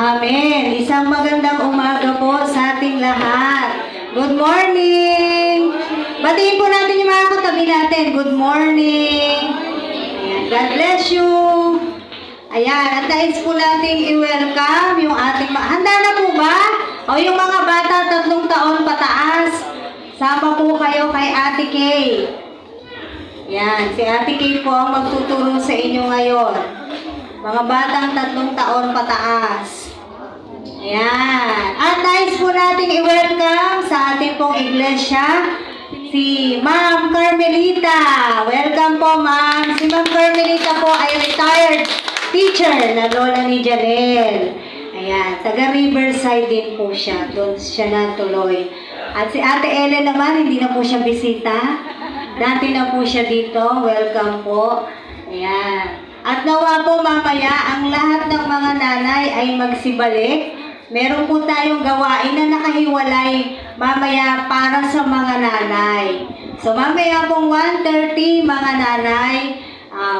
Amen. Isang magandang umaga po sa ating lahat. Good morning! Batiin po natin yung mga katabi natin. Good morning! Ayan. God bless you! Ayan. At nais po natin i-welcome yung ating... Handa na po ba? O yung mga bata 3 taon pataas. Sama po kayo kay Ate Kay. Ayan. Si Ate Kay po ang magtuturo sa inyo ngayon. Mga batang 3 taon pataas. Ayan. At nais po natin i-welcome sa ating pong iglesia si Ma'am Carmelita. Welcome po, Ma'am. Si Ma'am Carmelita po ay retired teacher na lola ni Janelle. Ayan. Taga Riverside din po siya. Doon siya natuloy. At si Ate Ellen naman, hindi na po siya bisita. Dati na po siya dito. Welcome po. Ayan. At nawa po mamaya ang lahat ng mga nanay ay magsibalik. Meron po tayong gawain na nakahiwalay mamaya para sa mga nanay. So mamaya pong 1:30 mga nanay,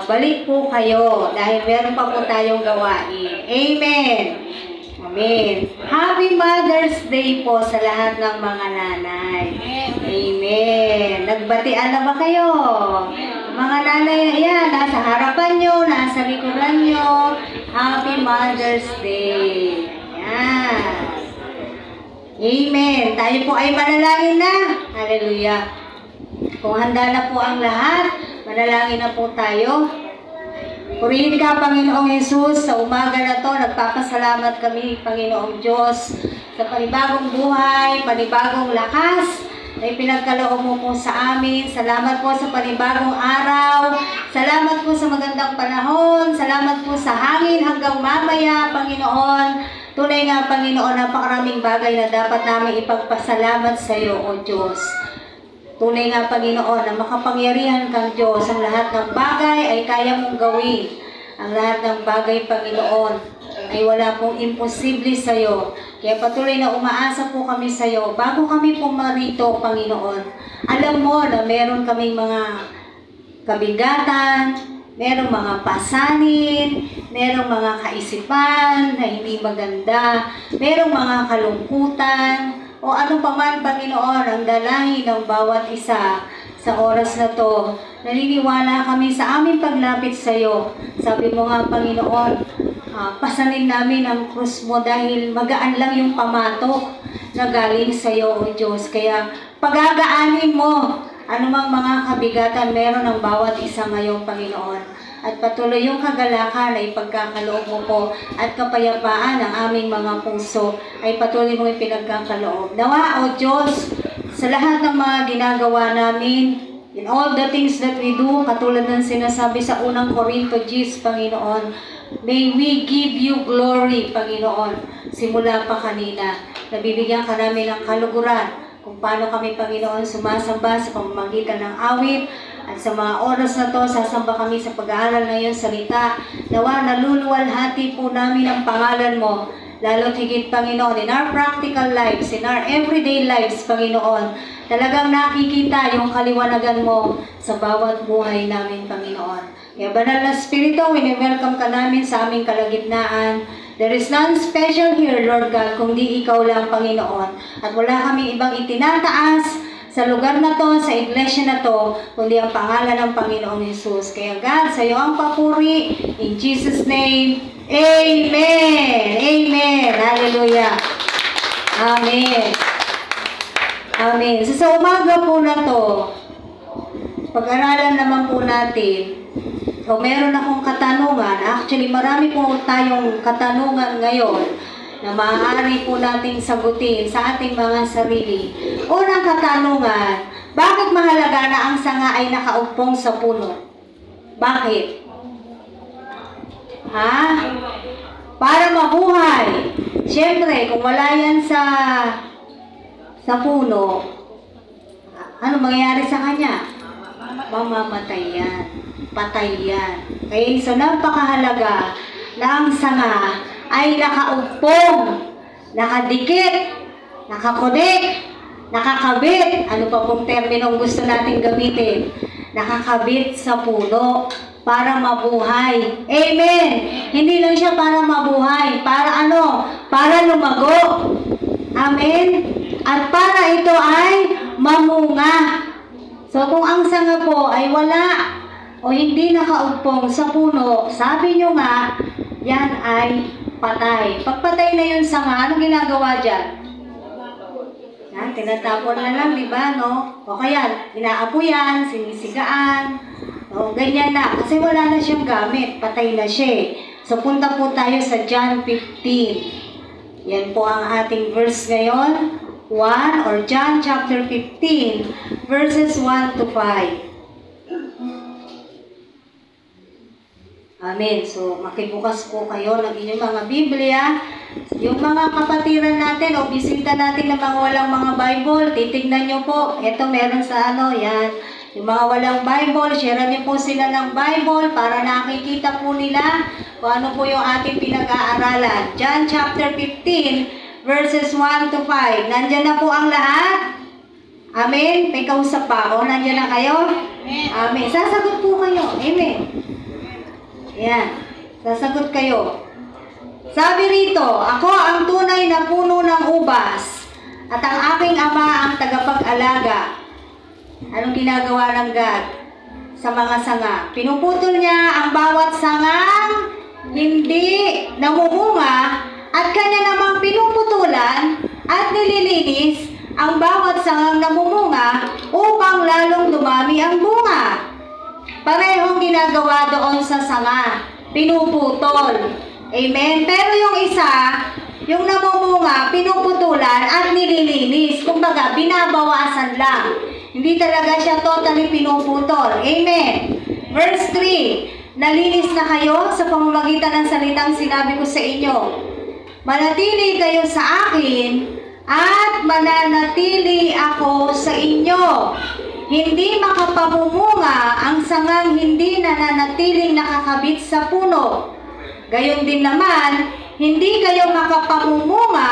balik po kayo dahil meron pa po tayong gawain. Amen. Amen. Happy Mother's Day po sa lahat ng mga nanay. Amen. Nagbatian na ba kayo? Mga nanay, ayan, nasa harapan nyo, nasa likuran nyo. Happy Mother's Day. Ayan. Amen. Tayo po ay manalangin na. Hallelujah. Kung handa na po ang lahat, manalangin na po tayo. Purihin ka, Panginoong Jesus, sa umaga na to, nagpapasalamat kami, Panginoong Diyos, sa panibagong buhay, panibagong lakas, na ipinagkaloob mo po sa amin. Salamat po sa panibagong araw. Salamat po sa magandang panahon. Salamat po sa hangin hanggang mamaya, Panginoon. Tunay nga, Panginoon, napakaraming bagay na dapat namin ipagpasalamat sa iyo, O Diyos. Tunay nga, Panginoon, na makapangyarihan kang Diyos. Ang lahat ng bagay ay kaya mong gawin. Ang lahat ng bagay, Panginoon, ay wala pong imposible sa iyo. Kaya patuloy na umaasa po kami sa iyo. Bago kami pumarito, Panginoon, alam mo na meron kaming mga kabigatan, merong mga pasanin, merong mga kaisipan na hindi maganda, merong mga kalungkutan, o ano pa man, Panginoon, ang dalahin ng bawat isa sa oras na to. Naniniwala kami sa aming paglapit sa iyo. Sabi mo nga, Panginoon, pasanin namin ang krus mo dahil magaan lang yung pamatok na galing sa iyo, O Diyos. Kaya pagagaanin mo anumang mga kabigatan meron ng bawat isa ngayong Panginoon. At patuloy yung kagalakan ay pagkakaloob mo po at kapayapaan ng aming mga puso ay patuloy mong ipinagkakaloob. Nawa, O Diyos, sa lahat ng mga ginagawa namin, in all the things that we do, katulad ng sinasabi sa unang Corinto 10, Panginoon, may we give you glory, Panginoon. Simula pa kanina, nabibigyan ka namin ng kaluguran kung paano kami, Panginoon, sumasamba sa pamamagitan ng awit. At sa mga oras na to, sasamba kami sa pag-aaral ng iyong salita. Nawa, naluluwalhati po namin ang pangalan mo. Lalo't higit, Panginoon, in our practical lives, in our everyday lives, Panginoon, talagang nakikita yung kaliwanagan mo sa bawat buhay namin, Panginoon. Kaya Banal na Espiritu, wini-welcome ka namin sa aming kalagitnaan. There is none special here, Lord God, kundi ikaw lang, Panginoon. At wala kaming ibang itinataas sa lugar na to, sa iglesia na to, kundi ang pangalan ng Panginoong Jesus. Kaya God, sa iyo ang papuri. In Jesus' name, Amen! Amen! Hallelujah! Amen! Amen! So, sa umaga po na to, pag-aralan naman po natin, o meron akong katanungan. Actually, marami po tayong katanungan ngayon na maaari po nating sagutin sa ating mga sarili. Unang katanungan, bakit mahalaga na ang sanga ay nakaupong sa puno? Bakit? Ha? Para mabuhay. Siyempre, kung wala yan sa puno, ano mangyayari sa kanya? Mamamatay yan. Patay yan. Okay? So, napakahalaga na ang sanga ay nakaupong, nakadikit, nakakonek, nakakabit. Ano pa pong terminong gusto natin gamitin? nakakabit sa puno para mabuhay. Amen! Hindi lang siya para mabuhay. Para ano? Para lumago. Amen? At para ito ay mamunga. So kung ang sanga po ay wala o hindi nakaugpong sa puno, sabi nyo nga, yan ay patay. Pagpatay na yun sanga, ano ginagawa dyan? Yan, tinatapon na lang, di ba, no? O kaya, inaapuyan, sinisigaan, o ganyan na. Kasi wala na siyang gamit, patay na siya. So punta po tayo sa John 15. Yan po ang ating verse ngayon. 1 or John chapter 15 verses 1 to 5. Amen. So, makibukas po kayo ng inyong mga Biblia. Yung mga kapatiran natin o bisita natin na mga walang mga Bible, titignan nyo po. Ito meron sa ano, yan. Yung mga walang Bible, share nyo po sila ng Bible para nakikita po nila kung ano po yung ating pinag-aaralan. John chapter 15 verses 1 to 5. Nandyan na po ang lahat? Amen? May kausap pa ako. Nandyan na kayo? Amen. Sasagot po kayo. Amen. Yan. Sasagot kayo. Sabi rito, ako ang tunay na puno ng ubas at ang aking ama ang tagapag-alaga. Anong ginagawa ng God sa mga sanga? Pinuputol niya ang bawat sangang hindi namumunga at kanya namang pinuputulan at nililinis ang bawat sangang namumunga upang lalong dumami ang bunga. Parehong ginagawa doon sa sanga, pinuputol. Amen? Pero yung isa, yung namumunga, pinuputulan at nililinis. Kumbaga, binabawasan lang. Hindi talaga siya totally pinuputol. Amen? Verse 3, nalinis na kayo sa pamamagitan ng salitang sinabi ko sa inyo. Manatili kayo sa akin at mananatili ako sa inyo. Hindi makapamumunga ang sangang hindi nananatiling nakakabit sa puno. Gayon din naman, hindi kayo makapamumunga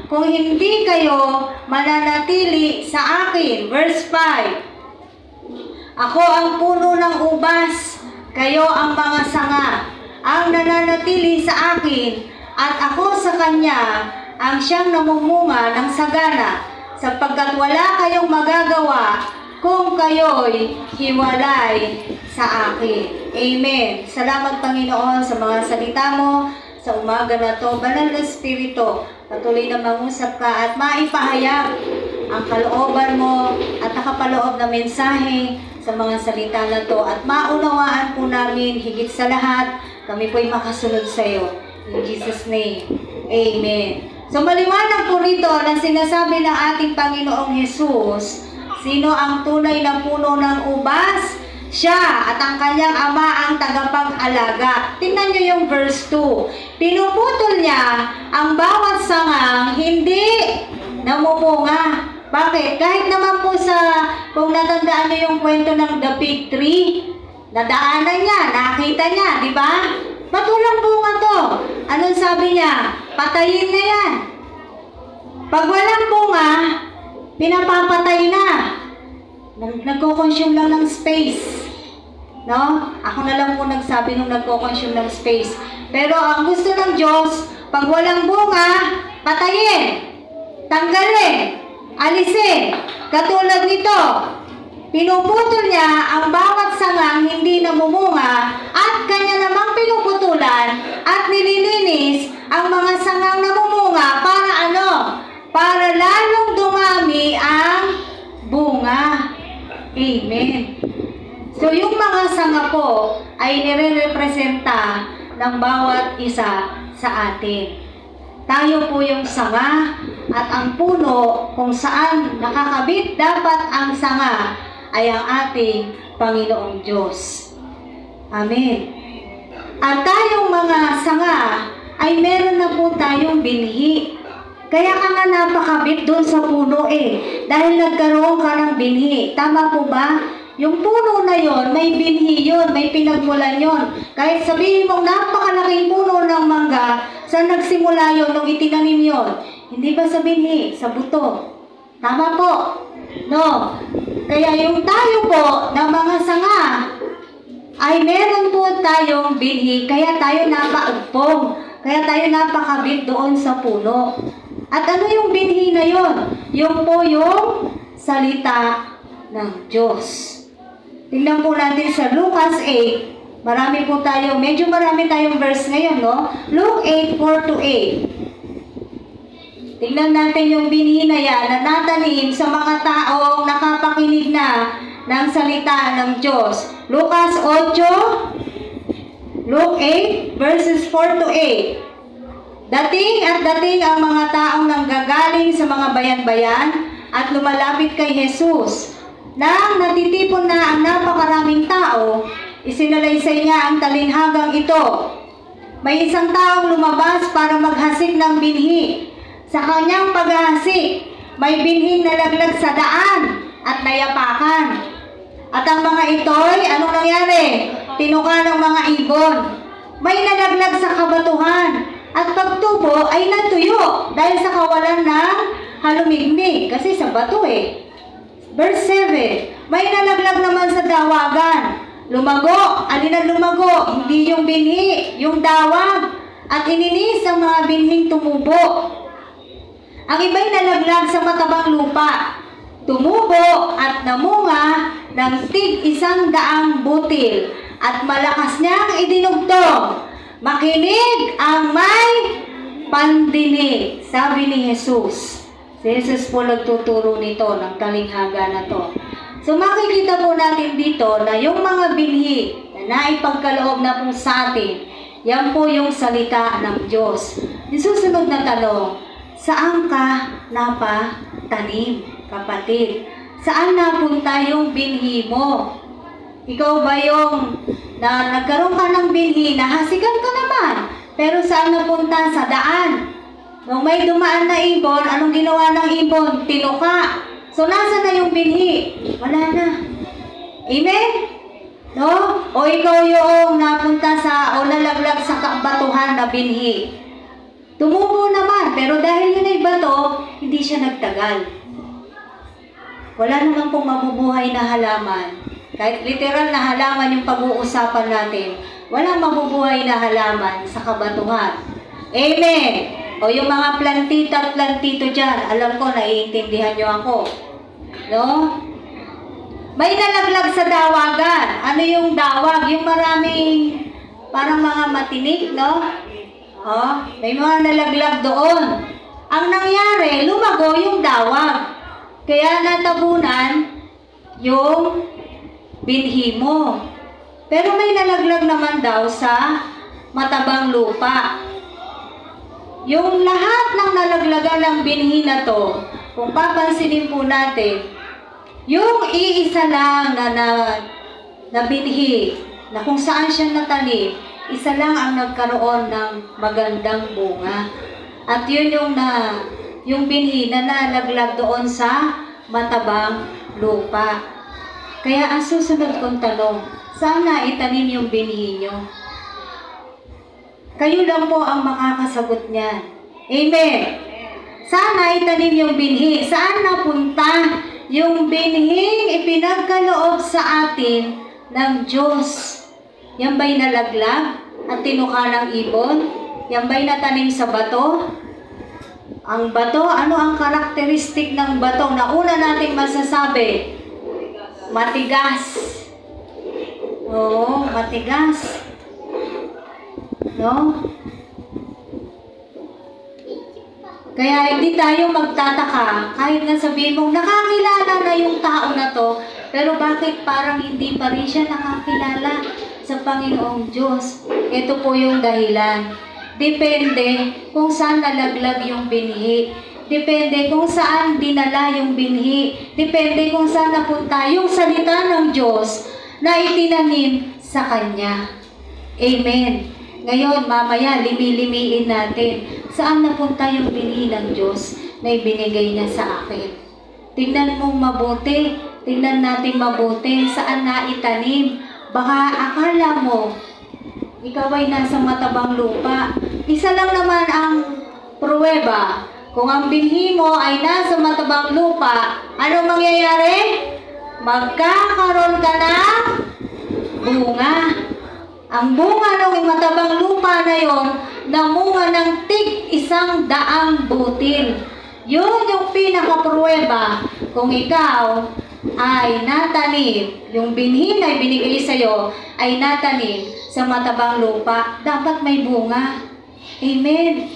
kung hindi kayo mananatili sa akin. Verse 5. Ako ang puno ng ubas, kayo ang mga sanga. Ang nananatili sa akin at ako sa kanya ang siyang namumunga ng sagana, sapagkat wala kayong magagawa kung kayo'y hiwalay sa akin. Amen. Salamat Panginoon sa mga salita mo sa umaga na to. Banal na Espiritu, patuloy na mangusap ka at maipahayag ang kalooban mo at nakapaloob na mensahe sa mga salita na to. At maunawaan po namin higit sa lahat, kami po'y makasunod sa iyo. In Jesus' name, Amen. So maliwanag po rito na sinasabi ng ating Panginoong Jesus, sino ang tunay na puno ng ubas? Siya at ang kanyang ama ang tagapag-alaga. Tingnan nyo yung verse 2. Pinuputol niya ang bawat sangang hindi namumunga. Bakit? Kahit naman po sa, kung natandaan nyo yung kwento ng the fig tree, nadaanan niya, nakita niya, di ba? Ba't walang bunga to? Anong sabi niya? Patayin na yan. Pag walang bunga, pinapapatay na. Nagko-consume lang ng space. No? Ako na lang po nagsabi nung nagko-consume ng space. Pero ang gusto ng Diyos, pag walang bunga, patayin. Tanggalin. Alisin. Katulad nito, pinuputol niya ang bawat sangang hindi namumunga at kanya namang pinuputulan at nililinis ang mga sangang namumunga para ano? Para lalong dumami ang bunga. Amen. So yung mga sanga po ay nire-representa ng bawat isa sa atin. Tayo po yung sanga at ang puno kung saan nakakabit dapat ang sanga ay ang ating Panginoong Diyos. Amen. At tayong mga sanga ay meron na po tayong binhi. Kaya ka nga napakabit doon sa puno dahil nagkaroon ka ng binhi. Tama po ba? Yung puno na yon, may binhi yon, may pinagmulan yon. Kahit sabihin mong napakalaking puno ng mangga, saan nagsimula yon nung itinanim yon? Hindi ba sa binhi? Sa buto. Tama po? No. Kaya yung tayo po na mga sanga ay meron po tayong binhi, kaya tayo napaugpong, kaya tayo napakabit doon sa puno. At ano yung binhi na yon? Yung po yung salita ng Diyos. Tingnan po natin sa Lucas 8. Marami po tayo, medyo marami tayong verse ngayon, no? Luke 8, 4-8. Tingnan natin yung binhi na yan na natanim sa mga taong nakapakinig na ng salita ng Diyos. Lucas 8, Luke 8, verses 4-8. Dating ang mga taong nanggagaling sa mga bayan-bayan at lumalapit kay Jesus. Nang natitipon na ang napakaraming tao, isinalaysay niya ang talinhagang ito. May isang taong lumabas para maghasik ng binhi. Sa kanyang paghahasik, may binhing nalaglag sa daan at nayapakan. At ang mga ito'y, anong nangyari? Tinuka ng mga ibon. May nalaglag sa kabatuhan. At pagtubo ay natuyo dahil sa kawalan ng halumigmig. Kasi sa bato eh. Verse 7. May nalaglag naman sa dawagan. Lumago. Alin ang lumago? Hindi yung binhi, yung dawag. At ininis ang mga binhing tumubo. Ang iba'y nalaglag sa matabang lupa. Tumubo at namunga ng tig-100 butil. At malakas niyang idinugtong. Makinig ang may pandinig, sabi ni Jesus. Si Jesus po nagtuturo nito ng talinghaga na to. So makikita po natin dito na yung mga binhi na naipagkaloob na po sa atin, yan po yung salita ng Diyos. Yung susunod na tanong, saan ka napatanim, kapatid? Saan napunta yung binhi mo? Ikaw ba yung na nagkaroon ka ng binhi, nahasigan ka naman, pero saan napunta? Sa daan. Nung may dumaan na ibon, anong ginawa ng ibon? Tinuka. So, nasa na yung binhi? Wala na. Amen? No? O ikaw yung napunta sa, o nalaglag sa kabatuhan na binhi. Tumubo naman, pero dahil yun ay bato, hindi siya nagtagal. Wala naman pong mabubuhay na halaman. Kahit literal na halaman yung pag-uusapan natin, walang mabubuhay na halaman sa kabatuhan. Amen! O yung mga plantita at plantito dyan, alam ko, naiintindihan nyo ako. No? May nalaglag sa dawagan. Ano yung dawag? Yung maraming, parang mga matinik, no? O, may mga nalaglag doon. Ang nangyari, lumago yung dawag. Kaya natabunan yung binhi mo. Pero may nalaglag naman daw sa matabang lupa. Yung lahat ng nalaglagan ng binhi na to, kung papansinin po natin, yung iisa lang na binhi, na kung saan siya natanim, isa lang ang nagkaroon ng magandang bunga. At yun yung binhi na nalaglag doon sa matabang lupa. Kaya ang susunod kong tanong, saan na itanim yung binhi nyo? Kayo lang po ang makakasagot niyan. Amen! Saan na itanim yung binhi? Saan napunta yung binhing ipinagkaloob sa atin ng Diyos? Yan ba'y nalaglag at tinuka ng ibon? Yan ba'y natanim sa bato? Ang bato, ano ang karakteristik ng bato na una nating masasabi? Matigas. Oo, matigas. No? Kaya hindi tayo magtataka kahit na sabihin mong nakakilala na yung tao na to, pero bakit parang hindi pa rin siya nakakilala sa Panginoong Diyos? Ito po yung dahilan. Depende kung saan nalaglag yung binhi. Depende kung saan dinala yung binhi. Depende kung saan napunta yung salita ng Diyos na itinanim sa Kanya. Amen. Ngayon, mamaya, limi-limiin natin. Saan napunta yung binhi ng Diyos na ibinigay niya sa akin? Tingnan mong mabuti. Tingnan natin mabuti. Saan na itanim? Baka akala mo, ikaw ay nasa matabang lupa. Isa lang naman ang pruweba. Kung ang binhi mo ay nasa matabang lupa, anong mangyayari? Magkakaroon ka ng bunga. Ang bunga ng matabang lupa na yon, namunga ng tig-100 butil. Yun yung pinaka-pruweba kung ikaw ay natanim, yung binhi na ibinigay sa'yo ay natanim sa matabang lupa, dapat may bunga. Amen.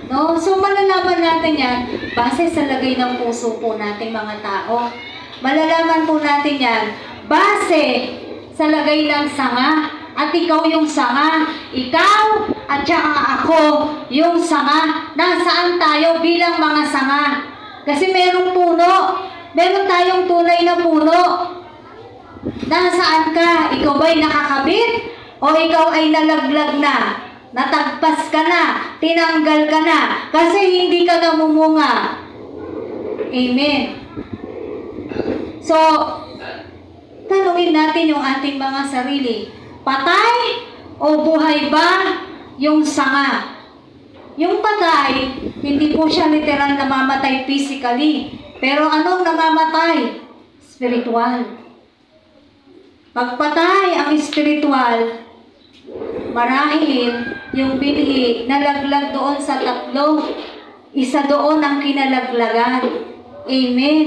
No? So malalaman natin yan base sa lagay ng puso po nating mga tao. Malalaman po natin yan base sa lagay ng sanga. At ikaw yung sanga. Ikaw at saka ako yung sanga. Nasaan tayo bilang mga sanga? Kasi merong puno. Meron tayong tunay na puno. Nasaan ka? Ikaw ba'y nakakabit? O ikaw ay nalaglag na? Natagpas ka na? Tinanggal ka na? Kasi hindi ka namumunga. Amen. So, tanungin natin yung ating mga sarili. Patay o buhay ba yung sanga? Yung patay, hindi po siya literal namamatay physically. Pero anong namamatay? Spiritual. Pagpatay ang spiritual, marahil yung binhi nalaglag doon sa 3. Isa doon ang kinalaglagan. Amen.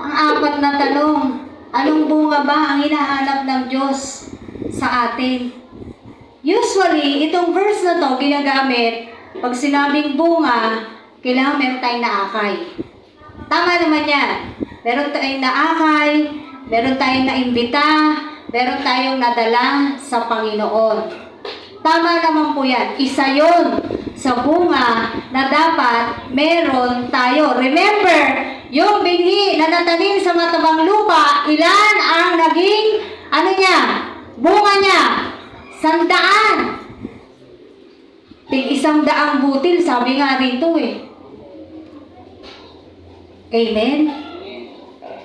Ang 4 na tanong, anong bunga ba ang hinahanap ng Diyos sa atin? Usually, itong verse na to ginagamit pag sinabing bunga, kailangan meron tayong naakay. Tama naman yan. Meron tayong naakay, meron tayong naimbita, meron tayong nadala sa Panginoon. Tama naman po yan. Isa yun sa bunga na dapat meron tayo. Remember, yung binhi na natanim sa matabang lupa, ilan ang naging, bunga niya? 100. Tig-100 butil, sabi nga rito eh. Amen?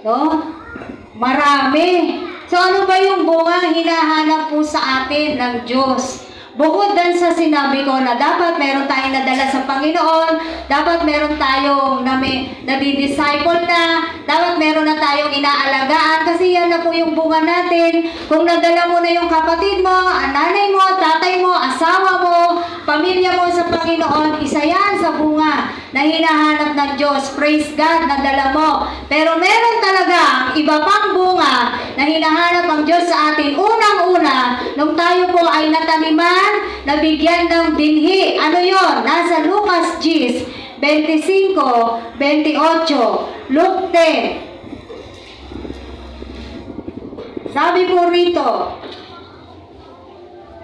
No? Marami. So ano ba yung bunga hinahanap po sa atin ng Diyos? Bukod dan sa sinabi ko na dapat meron tayong nadala sa Panginoon, dapat meron tayong nadi-disciple na, dapat meron na tayong inaalagaan, kasi yan na po yung bunga natin. Kung nadala mo na yung kapatid mo, ang nanay mo, tatay mo, asawa mo, pamilya mo sa Panginoon, isa yan sa bunga na hinahanap ng Diyos. Praise God, nadala mo. Pero meron talaga ang iba pang bunga na hinahanap ang Diyos sa atin. Unang-una, nung tayo po ay nataniman, nabigyan ng binhi. Ano yon? Nasa Lucas 10, 25, 28, Luke 10. Sabi po rito,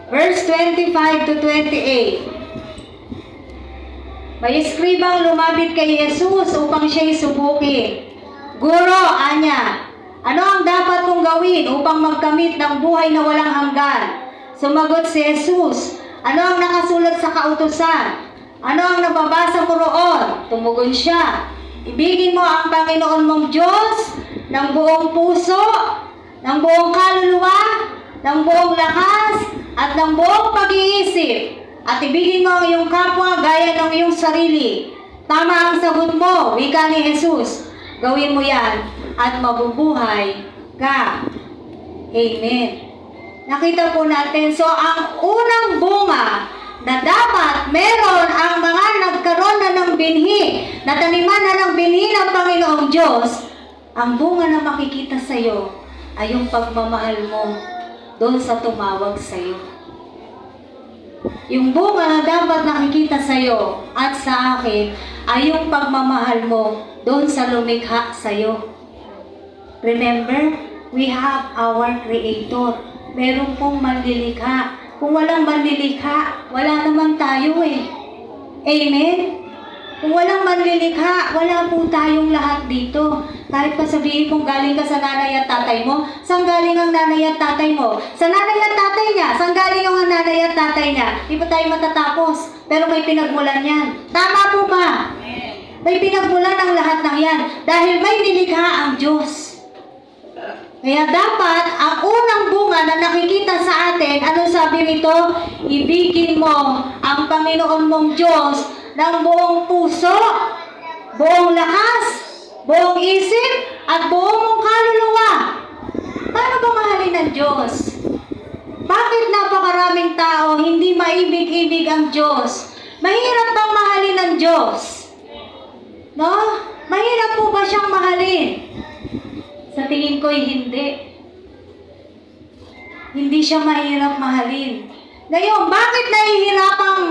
verse 25 to 28. May eskribang lumapit kay Jesus upang siya'y subukin. Guro, anya, ano ang dapat kong gawin upang magkamit ng buhay na walang hanggan? Sumagot si Jesus, ano ang nakasulat sa kautusan? Ano ang nababasa mo roon? Tumugon siya, ibigin mo ang Panginoon mong Diyos ng buong puso, ng buong kaluluwa, ng buong lakas, at ng buong pag-iisip. At ibigin mo ang iyong kapwa gaya ng iyong sarili. Tama ang sagot mo, wika ni Jesus. Gawin mo yan at mabubuhay ka. Amen. Nakita po natin, so ang unang bunga na dapat meron ang mga nagkaroon na ng binhi, nataniman na ng binhi ng Panginoong Diyos, ang bunga na makikita sa iyo ay yung pagmamahal mo doon sa tumawag sa iyo. Yung bunga na dapat nakikita sa iyo at sa akin ay yung pagmamahal mo doon sa lumikha sa iyo. Remember, we have our Creator. Meron pong manlilikha. Kung walang manlilikha, wala naman tayo eh. Amen? Kung walang manlilikha, wala po tayong lahat dito. Kahit pa sabihin mong galing ka sa nanay at tatay mo, saan galing ang nanay at tatay mo? Sa nanay at tatay niya, saan galing ang nanay at tatay niya? Di ba tayo matatapos? Pero may pinagmulan yan. Tama po ba? May pinagmulan ang lahat ng yan. Dahil may nilikha ang Diyos. Kaya dapat, ang unang bunga na nakikita sa atin, anong sabi rito? Ibigin mo ang Panginoon mong Diyos ng buong puso, buong lakas, buong isip, at buong mong kaluluwa. Paano ba mahalin ng Diyos? maraming tao, hindi maibig-ibig ang Diyos. Mahirap bang mahalin ng Diyos? No? Mahirap po ba siyang mahalin? Sa tingin ko'y hindi. Hindi siya mahirap mahalin. Ngayon, bakit nahihirapang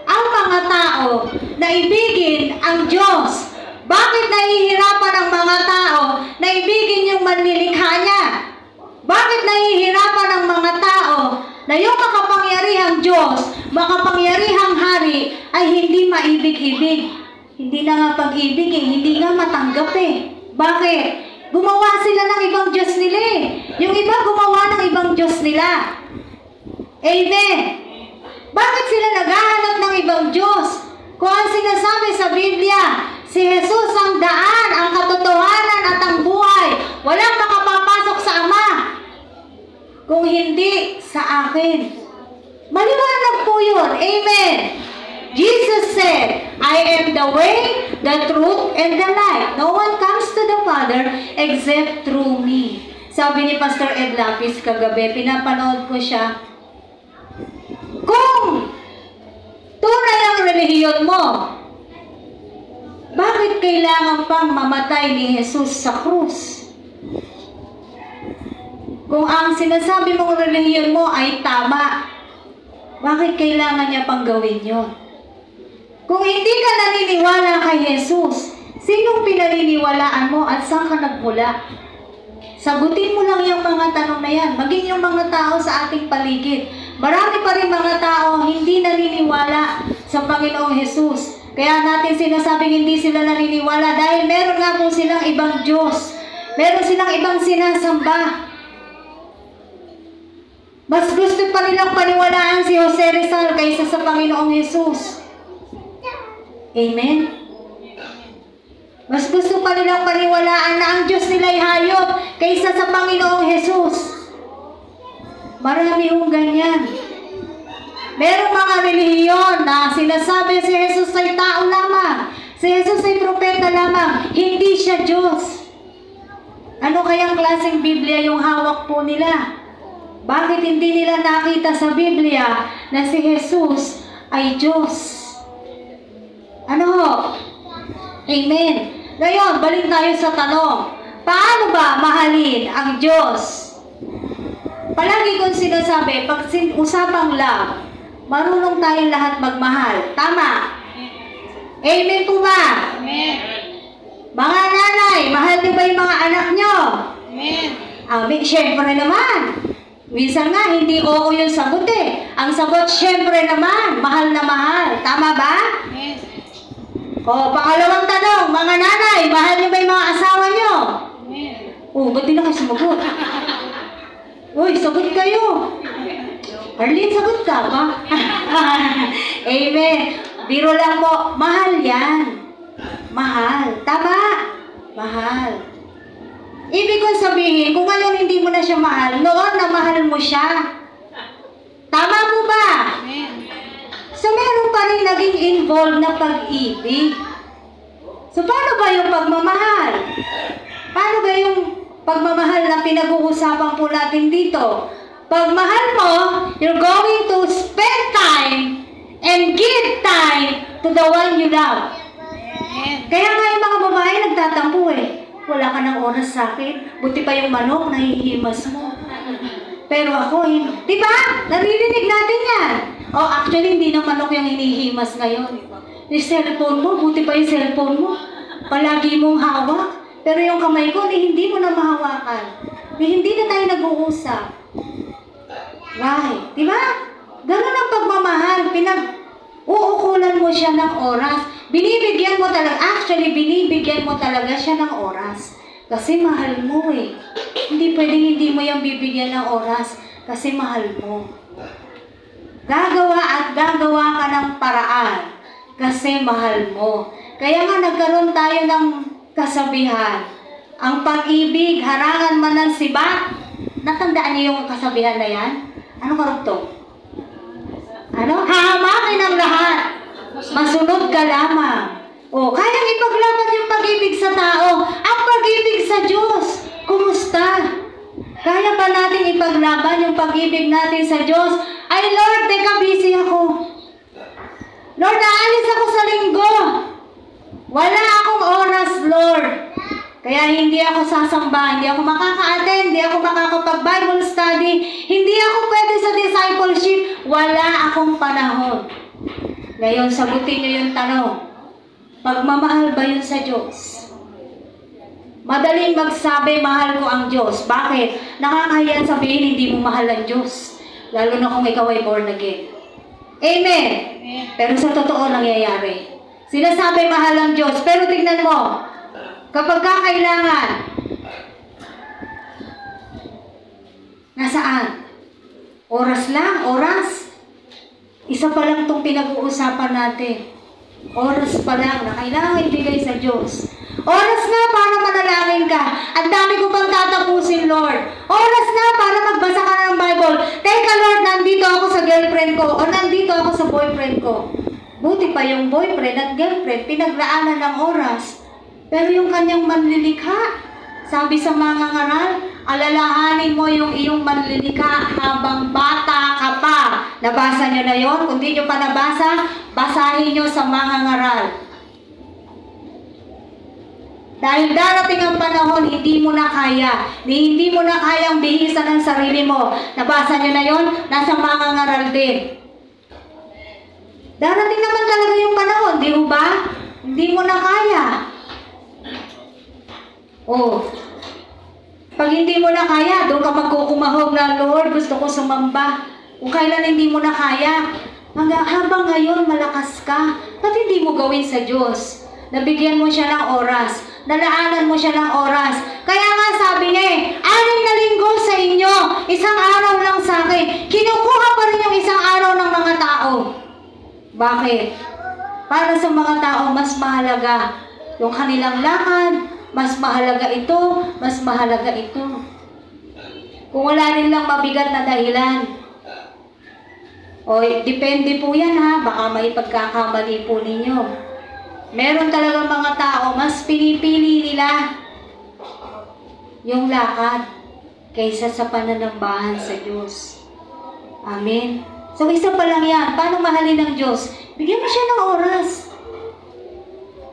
ang mga tao na ibigin ang Diyos? Bakit nahihirapan ang mga tao na ibigin yung manlilikha niya? Bakit nahihirapan ang mga tao na yung makapangyarihang Diyos, makapangyarihang hari ay hindi maibig-ibig? Hindi na nga pag-ibig hindi nga matanggap Bakit? Gumawa sila ng ibang Diyos nila Yung iba gumawa ng ibang Diyos nila. Amen. Bakit sila naghahanap ng ibang Diyos? Kung ang sinasabi sa Biblia, si Jesus ang daan, ang katotohanan at ang buhay. Walang makapapasok sa Ama kung hindi sa akin. Maliwanag po yun. Amen. Jesus said, I am the way, the truth, and the life. No one comes to the Father except through me. Sabi ni Pastor Ed Lapis kagabi, pinapanood ko siya. Kung tunay ang relihiyon mo, bakit kailangan pang mamatay ni Jesus sa krus? Kung ang sinasabi mong relihiyon mo ay tama, bakit kailangan niya pang gawin yun? Kung hindi ka naniniwala kay Jesus, sinong pinaniniwalaan mo at saan ka nagmula? Sagutin mo lang yung mga tanong na yan. Maging yung mga tao sa ating paligid. Marami pa rin mga tao hindi naniniwala sa Panginoong Jesus. Kaya natin sinasabing hindi sila naniniwala dahil meron nga po silang ibang Diyos. Meron silang ibang sinasamba. Mas gusto pa nilang paniwalaan si Jose Rizal kaysa sa Panginoong Jesus. Amen? Mas gusto pa nilang paniwalaan na ang Diyos nila'y hayop kaysa sa Panginoong Jesus. Marami hong ganyan. Merong mga relihiyon na sinasabi si Jesus ay tao lamang. Si Jesus ay propeta lamang. Hindi siya Diyos. Ano kayang klaseng Biblia yung hawak po nila? Bakit hindi nila nakita sa Biblia na si Jesus ay Diyos? Ano ho? Amen. Ngayon, balik tayo sa tanong. Paano ba mahalin ang Diyos? Palagi kong sinasabi, pag usapang love, marunong tayong lahat magmahal. Tama? Amen po ba? Amen. Mga nanay, mahal niyo ba yung mga anak niyo? Amen. Amen. Siyempre naman. Minsan nga, hindi oo yung sagot Ang sagot, siyempre naman, mahal na mahal. Tama ba? Amen. O, pangalawang tanong, mga nanay, mahal niyo ba yung mga asawa niyo? Amen. Oh, ba't di na kayo sumagot? Uy, sagot kayo. Arlene, sagot ka ba? Amen. Biro lang po, mahal yan. Mahal. Tama? Mahal. Ibig kong sabihin, kung ngayon hindi mo na siya mahal, noon na mahal mo siya. Tama po ba? Amen. So, meron pa rin naging involved na pag-ibig. So, paano ba yung pagmamahal? Paano ba yung pagmamahal na pinag-uusapan po natin dito? Pagmahal mo, you're going to spend time and give time to the one you love. Amen. Kaya nga yung mga babae nagtatampo wala ka ng oras sa akin. Buti pa yung manok, nahihimas mo. Pero ako, di ba? Naririnig natin yan. Oh, actually, hindi na manok yung hinihimas ngayon. Yung cellphone mo, buti pa yung cellphone mo. Palagi mong hawak. Pero yung kamay ko, hindi mo na mahawakan. Hindi na tayo nag-uusap. Why? Di ba? Ganun ang pagmamahal. Uukulan mo siya ng oras. Binibigyan mo talaga, actually, binibigyan mo talaga siya ng oras. Kasi mahal mo Hindi pwedeng hindi mo yung bibigyan ng oras kasi mahal mo. Gagawa at gagawa ka ng paraan kasi mahal mo. Kaya nga nagkaroon tayo ng kasabihan. Ang pag-ibig, harangan man ng sibat. Natandaan niyo yung kasabihan na yan? Ano karugtong? Ano? Hahamakin ang lahat. Masunod ka lamang. O, kayang ipaglaban yung pag-ibig sa tao. Ang pag-ibig sa Diyos, kumusta? Kaya ba natin nating paglaban yung pag-ibig natin sa Diyos. Ay Lord, teka, busy ako. Lord, naalis ako sa linggo. Wala akong oras, Lord. Kaya hindi ako sasamba, hindi ako makaka-attend, hindi ako makakapag-Bible study, hindi ako pwede sa discipleship. Wala akong panahon. Ngayon, sagutin niyo yung tanong. Pagmamahal ba yun sa Diyos? Madaling magsabi, mahal ko ang Diyos. Bakit? Nakakahiyan sabihin, hindi mo mahal ang Diyos. Lalo na kung ikaw ay born again. Amen? Pero sa totoo nangyayari. Sinasabi mahal ang Diyos. Pero tignan mo, kapag kakailangan, nasaan? Oras lang, oras. Isa pa lang itong pinag-uusapan natin. Oras pa lang na kailangan ibigay sa Diyos. Oras na para manalangin ka. Ang dami ko pang tatapusin, Lord. Oras na para magbasa ka ng Bible. Teka, Lord, nandito ako sa girlfriend ko o nandito ako sa boyfriend ko. Buti pa yung boyfriend at girlfriend, pinaglaanan ng oras. Pero yung kanyang manlilikha, sabi sa mga ngaral, alalahanin mo yung iyong manlilikha habang bata ka pa. Nabasa nyo na yon? Kung di nyo pa nabasa, basahin nyo sa mga ngaral. Dahil darating ang panahon, hindi mo na kaya. Hindi mo na kayang bihisan ang sarili mo. Nabasa nyo na yon? Nasa mga ngaral din. Darating naman talaga yung panahon, di ba? Hindi mo na kaya. Oh, pag hindi mo na kaya, doon ka magkukumahog na, Lord, gusto ko sumamba. Kung kailan hindi mo na kaya, habang ngayon malakas ka, ba't hindi mo gawin sa Diyos? Nabigyan mo siya ng oras, nalaanan mo siya ng oras. Kaya nga sabi niya 6 na linggo sa inyo, 1 araw lang sa akin. Kinukuha pa rin yung 1 araw ng mga tao. Bakit? Para sa mga tao, mas mahalaga yung kanilang lakad, mas mahalaga ito, mas mahalaga ito. Kung wala rin lang mabigat na dahilan. O, depende po yan ha, baka may pagkakamali po ninyo. Meron talagang mga tao, mas pinipili nila yung lakad kaysa sa pananambahan sa Diyos. Amen. So, isa pa lang yan. Paano mahalin ng Diyos? Bigyan mo siya ng oras.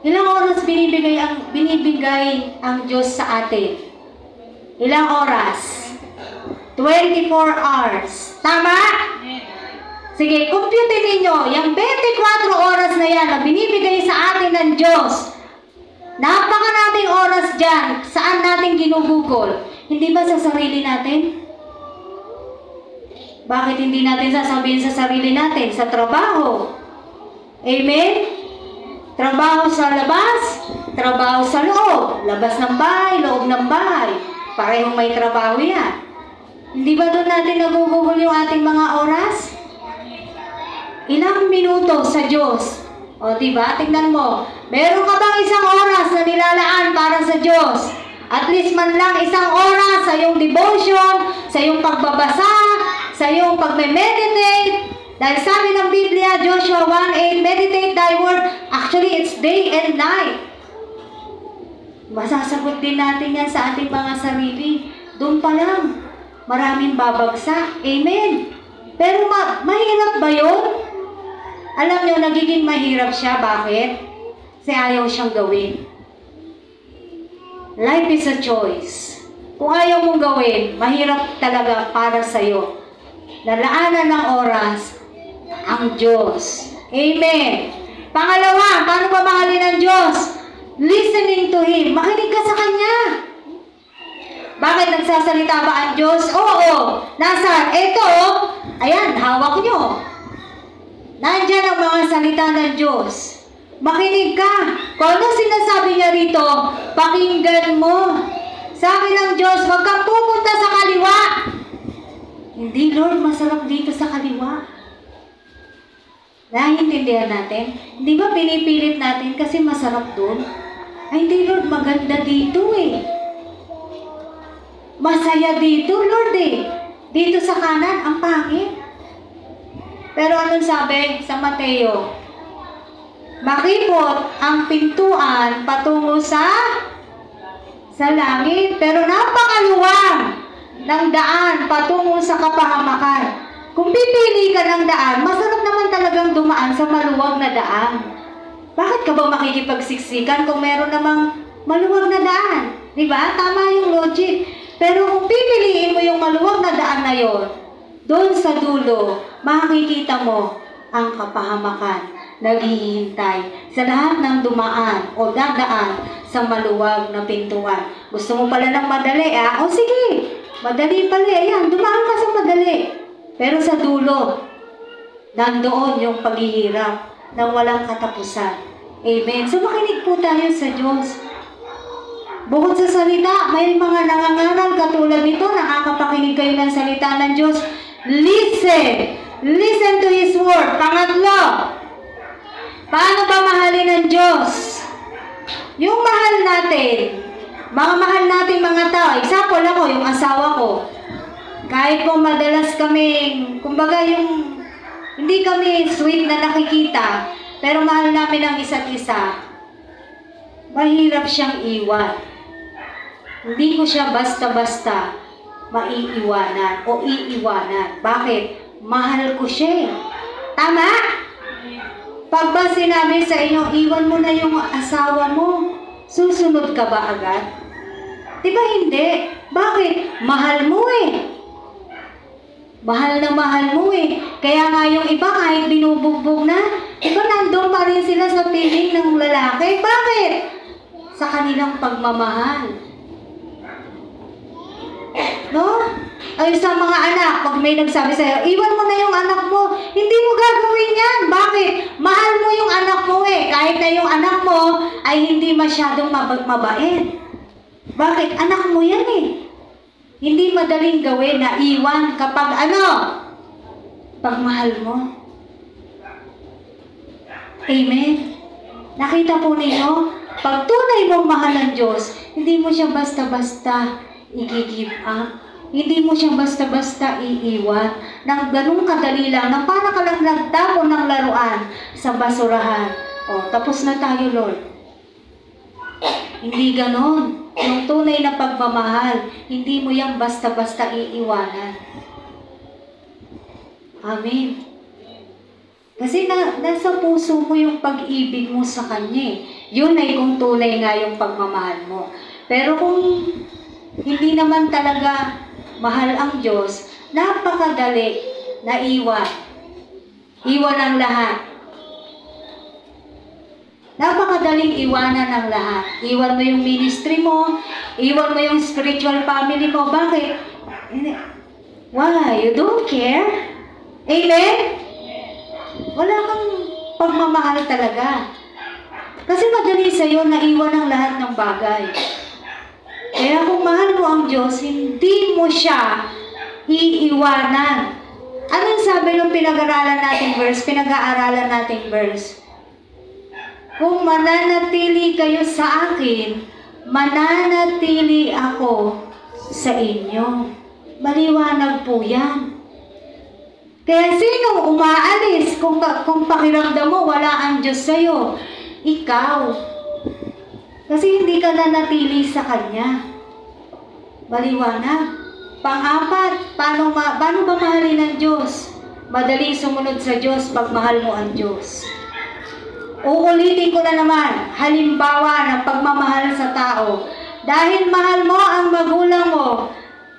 Ilang oras binibigay ang Diyos sa atin? Ilang oras? 24 hours. Tama? Sige, compute ninyo. Yung 24 oras na yan na binibigay sa atin ng Diyos. Napakaraming oras dyan. Saan natin ginugugol? Hindi ba sa sarili natin? Bakit hindi natin sasabihin sa sarili natin? Sa trabaho. Amen? Trabaho sa labas, trabaho sa loob. Labas ng bahay, loob ng bahay. Parehong may trabaho yan. Hindi ba doon natin nagugugol yung ating mga oras? Ilang minuto sa Diyos. O diba? Tingnan mo. Meron ka bang 1 oras na nilalaan para sa Diyos? At least man lang 1 oras sa iyong devotion, sa iyong pagbabasa, sa iyong pagme-meditate. Dahil sabi ng Biblia, Joshua 1:8, meditate thy word. Actually, it's day and night. Masasagot din natin yan sa ating mga sarili. Doon pa lang, maraming babagsak. Amen. Pero mahirap ba yun? Alam nyo, nagiging mahirap siya. Bakit? Kasi ayaw siyang gawin. Life is a choice. Kung ayaw mong gawin, mahirap talaga para sa'yo. Lalaanan ng oras ang Diyos. Amen. Pangalawa, paano ba mahalin ang Diyos? Listening to Him. Makinig ka sa Kanya. Bakit nagsasalita ba ang Diyos? Oo. Nasaan? Ito. Ayan, hawak nyo. Nandyan ang mga salita ng Diyos. Makinig ka. Kung ano sinasabi niya rito, pakinggan mo. Sabi ng Diyos, huwag kang pupunta sa kaliwa. Hindi, Lord, masarap dito sa kaliwa. Naintindihan natin? Hindi ba pinipilit natin kasi masarap doon? Ay, hindi, Lord, maganda dito eh. Masaya dito, Lord eh. Dito sa kanan, ang pangit. Pero anong sabi sa Mateo? Makipot ang pintuan patungo sa langit. Pero napakaluwang ng daan patungo sa kapahamakan. Kung pipili ka ng daan, masarap naman talagang dumaan sa maluwag na daan. Bakit ka ba makikipagsiksikan kung meron namang maluwag na daan? Diba? Tama yung logic. Pero kung pipiliin mo yung maluwag na daan na yon, doon sa dulo, makikita mo ang kapahamakan naghihintay sa lahat ng dumaan o dadaan sa maluwag na pintuan. Gusto mo pala ng madali, O sige, madali pala. Ayan, dumaan ka sa madali. Pero sa dulo, nandoon yung paghihirap ng walang katapusan. Amen. So makinig po tayo sa Diyos. Bukod sa salita, may mga nangangaral katulad nito, nakakapakinig kayo ng salita ng Diyos. Listen! Listen to His Word. Pangatlo, paano ba mahalin ng Diyos? Yung mahal natin, mga mahal natin mga tao, example ako, yung asawa ko. Kahit po madalas kaming, kumbaga yung, hindi kami sweet na nakikita, pero mahal namin ang isa't isa, mahirap siyang iwan. Hindi ko siya basta-basta maiiwanan o iiwanan. Bakit? Mahal ko siya. Tama? Pag ba sinabi sa inyo, iwan mo na yung asawa mo, susunod ka ba agad? Diba hindi? Bakit? Mahal mo Mahal na mahal mo Kaya nga yung iba kahit binubugbog na, iba nandun pa rin sila sa piling ng lalaki. Bakit? Sa kanilang pagmamahal. No? Ay sa mga anak, pag may nagsabi sa'yo, iwan mo na yung anak mo, hindi mo gagawin yan. Bakit? Mahal mo yung anak mo kahit na yung anak mo ay hindi masyadong mabait. Bakit? Anak mo yan Hindi madaling gawin na iwan kapag pag mahal mo. Amen? Nakita po ninyo, pag tunay mong mahal ng Diyos, hindi mo siya basta-basta i-give up. Hindi mo siya basta-basta iiwan ng ganung kadali lang, na para ka lang nagtapon ng laruan sa basurahan. Tapos na tayo, Lord. Hindi ganon. Yung tunay na pagmamahal, hindi mo yan basta-basta iiwanan. Amen. Kasi nasa puso mo yung pag-ibig mo sa Kanya. Yun ay kung tunay nga yung pagmamahal mo. Pero kung hindi naman talaga mahal ang Diyos, napakadali na iwan. Iwan ang lahat. Napakadaling iwanan ang lahat. Iwan mo yung ministry mo, iwan mo yung spiritual family mo. Bakit? Why? You don't care? Amen? Wala kang pagmamahal talaga. Kasi madali sa'yo na iwan ang lahat ng bagay. Kaya kung mahal mo ang Diyos, hindi mo siya iiwanan. Anong sabi ng pinag-aaralan nating verse? Kung mananatili kayo sa akin, mananatili ako sa inyo. Maliwanag po yan. Kaya sino umaalis kung pakiramdam mo wala ang Diyos sa'yo? Ikaw. Kasi hindi ka nanatili sa Kanya. Maliwanag. Pang-apat, paano ba mahalin ang Diyos? Madaling sumunod sa Diyos pag mahal mo ang Diyos. Uulitin ko na naman, halimbawa ng pagmamahal sa tao. Dahil mahal mo ang magulang mo,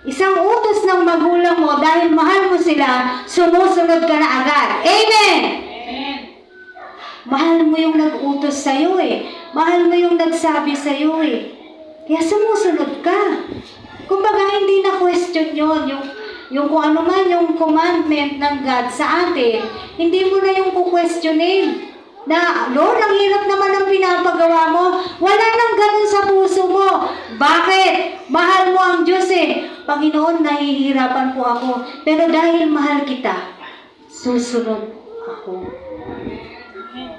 isang utos ng magulang mo, dahil mahal mo sila, sumusunod ka na agad. Amen! Amen. Mahal mo yung nag-utos sa'yo Mahal mo yung nagsabi sa'yo Kaya sumusunod ka. Kumbaga, hindi na question yun. Yung kung ano man yung commandment ng God sa atin, hindi mo na yung kukwestiyonin. Na, Lord, ang hirap naman ang pinapagawa mo. Wala nang ganun sa puso mo. Bakit? Mahal mo ang Diyos Panginoon, nahihirapan po ako. Pero dahil mahal kita, susunod ako.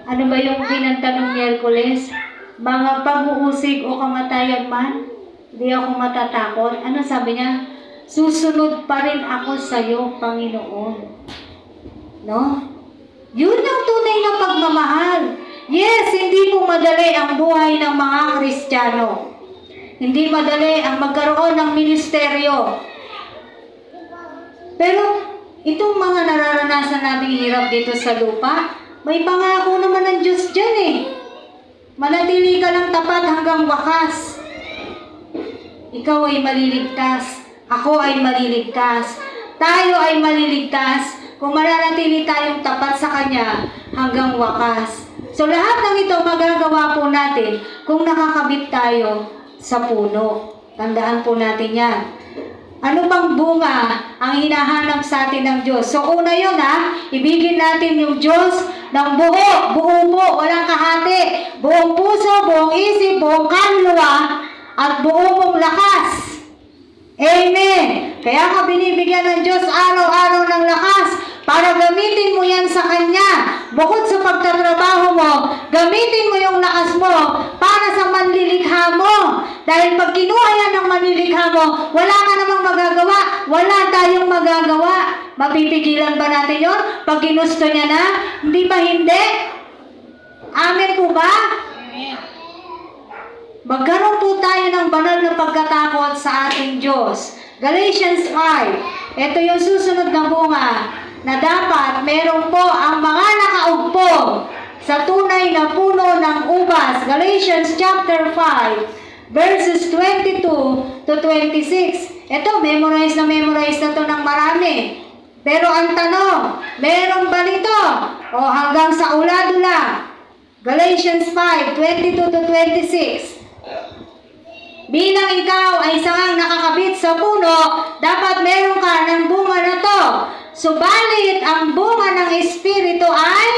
Ano ba yung kinanta ng Miyerkules? Mga pag-uusig o kamatayan man, hindi ako matatakot. Ano sabi niya? Susunod pa rin ako sa iyo, Panginoon. No? Yun ang tunay na pagmamahal. Yes, hindi po madali ang buhay ng mga Kristiyano. Hindi madali ang magkaroon ng ministeryo. Itong mga nararanasan nating hirap dito sa lupa, may pangako naman ng Diyos dyan eh. Manatili ka lang tapat hanggang wakas. Ikaw ay maliligtas. Ako ay maliligtas. Tayo ay maliligtas kung mananatili tayong tapat sa Kanya hanggang wakas. So lahat ng ito magagawa po natin kung nakakabit tayo sa puno. Tandaan po natin yan. Ano bang bunga ang hinahanap sa atin ng Diyos? So una yun ibigin natin yung Diyos ng buo po, walang kahati. Buong puso, buong isip, buong kaluluwa, at buong mong lakas. Amen! Kaya ka binibigyan ng Diyos araw-araw ng lakas para gamitin mo yan sa Kanya. Bukod sa pagtatrabaho mo, gamitin mo yung lakas mo para sa manlilikha mo. Dahil pag kinuha yan ng manlilikha mo, wala ka namang magagawa. Wala tayong magagawa. Mapipigilan ba natin yon? Pag ginusto niya na, hindi ba hindi? Amen po ba? Amen. Magkaroon po tayo ng banal na pagkatakot sa ating Diyos. Galatians 5. Ito yung susunod na bunga na dapat meron po ang mga nakaugpo sa tunay na puno ng ubas. Galatians chapter 5 verses 22 to 26. Ito, memorize na to ng marami. Pero ang tanong, meron ba nito? O hanggang sa ulado lang? Galatians 5, 22 to 26. Bilang ikaw ay sangang nakakabit sa puno, dapat meron ka ng bunga na to. Subalit, ang bunga ng Espiritu ay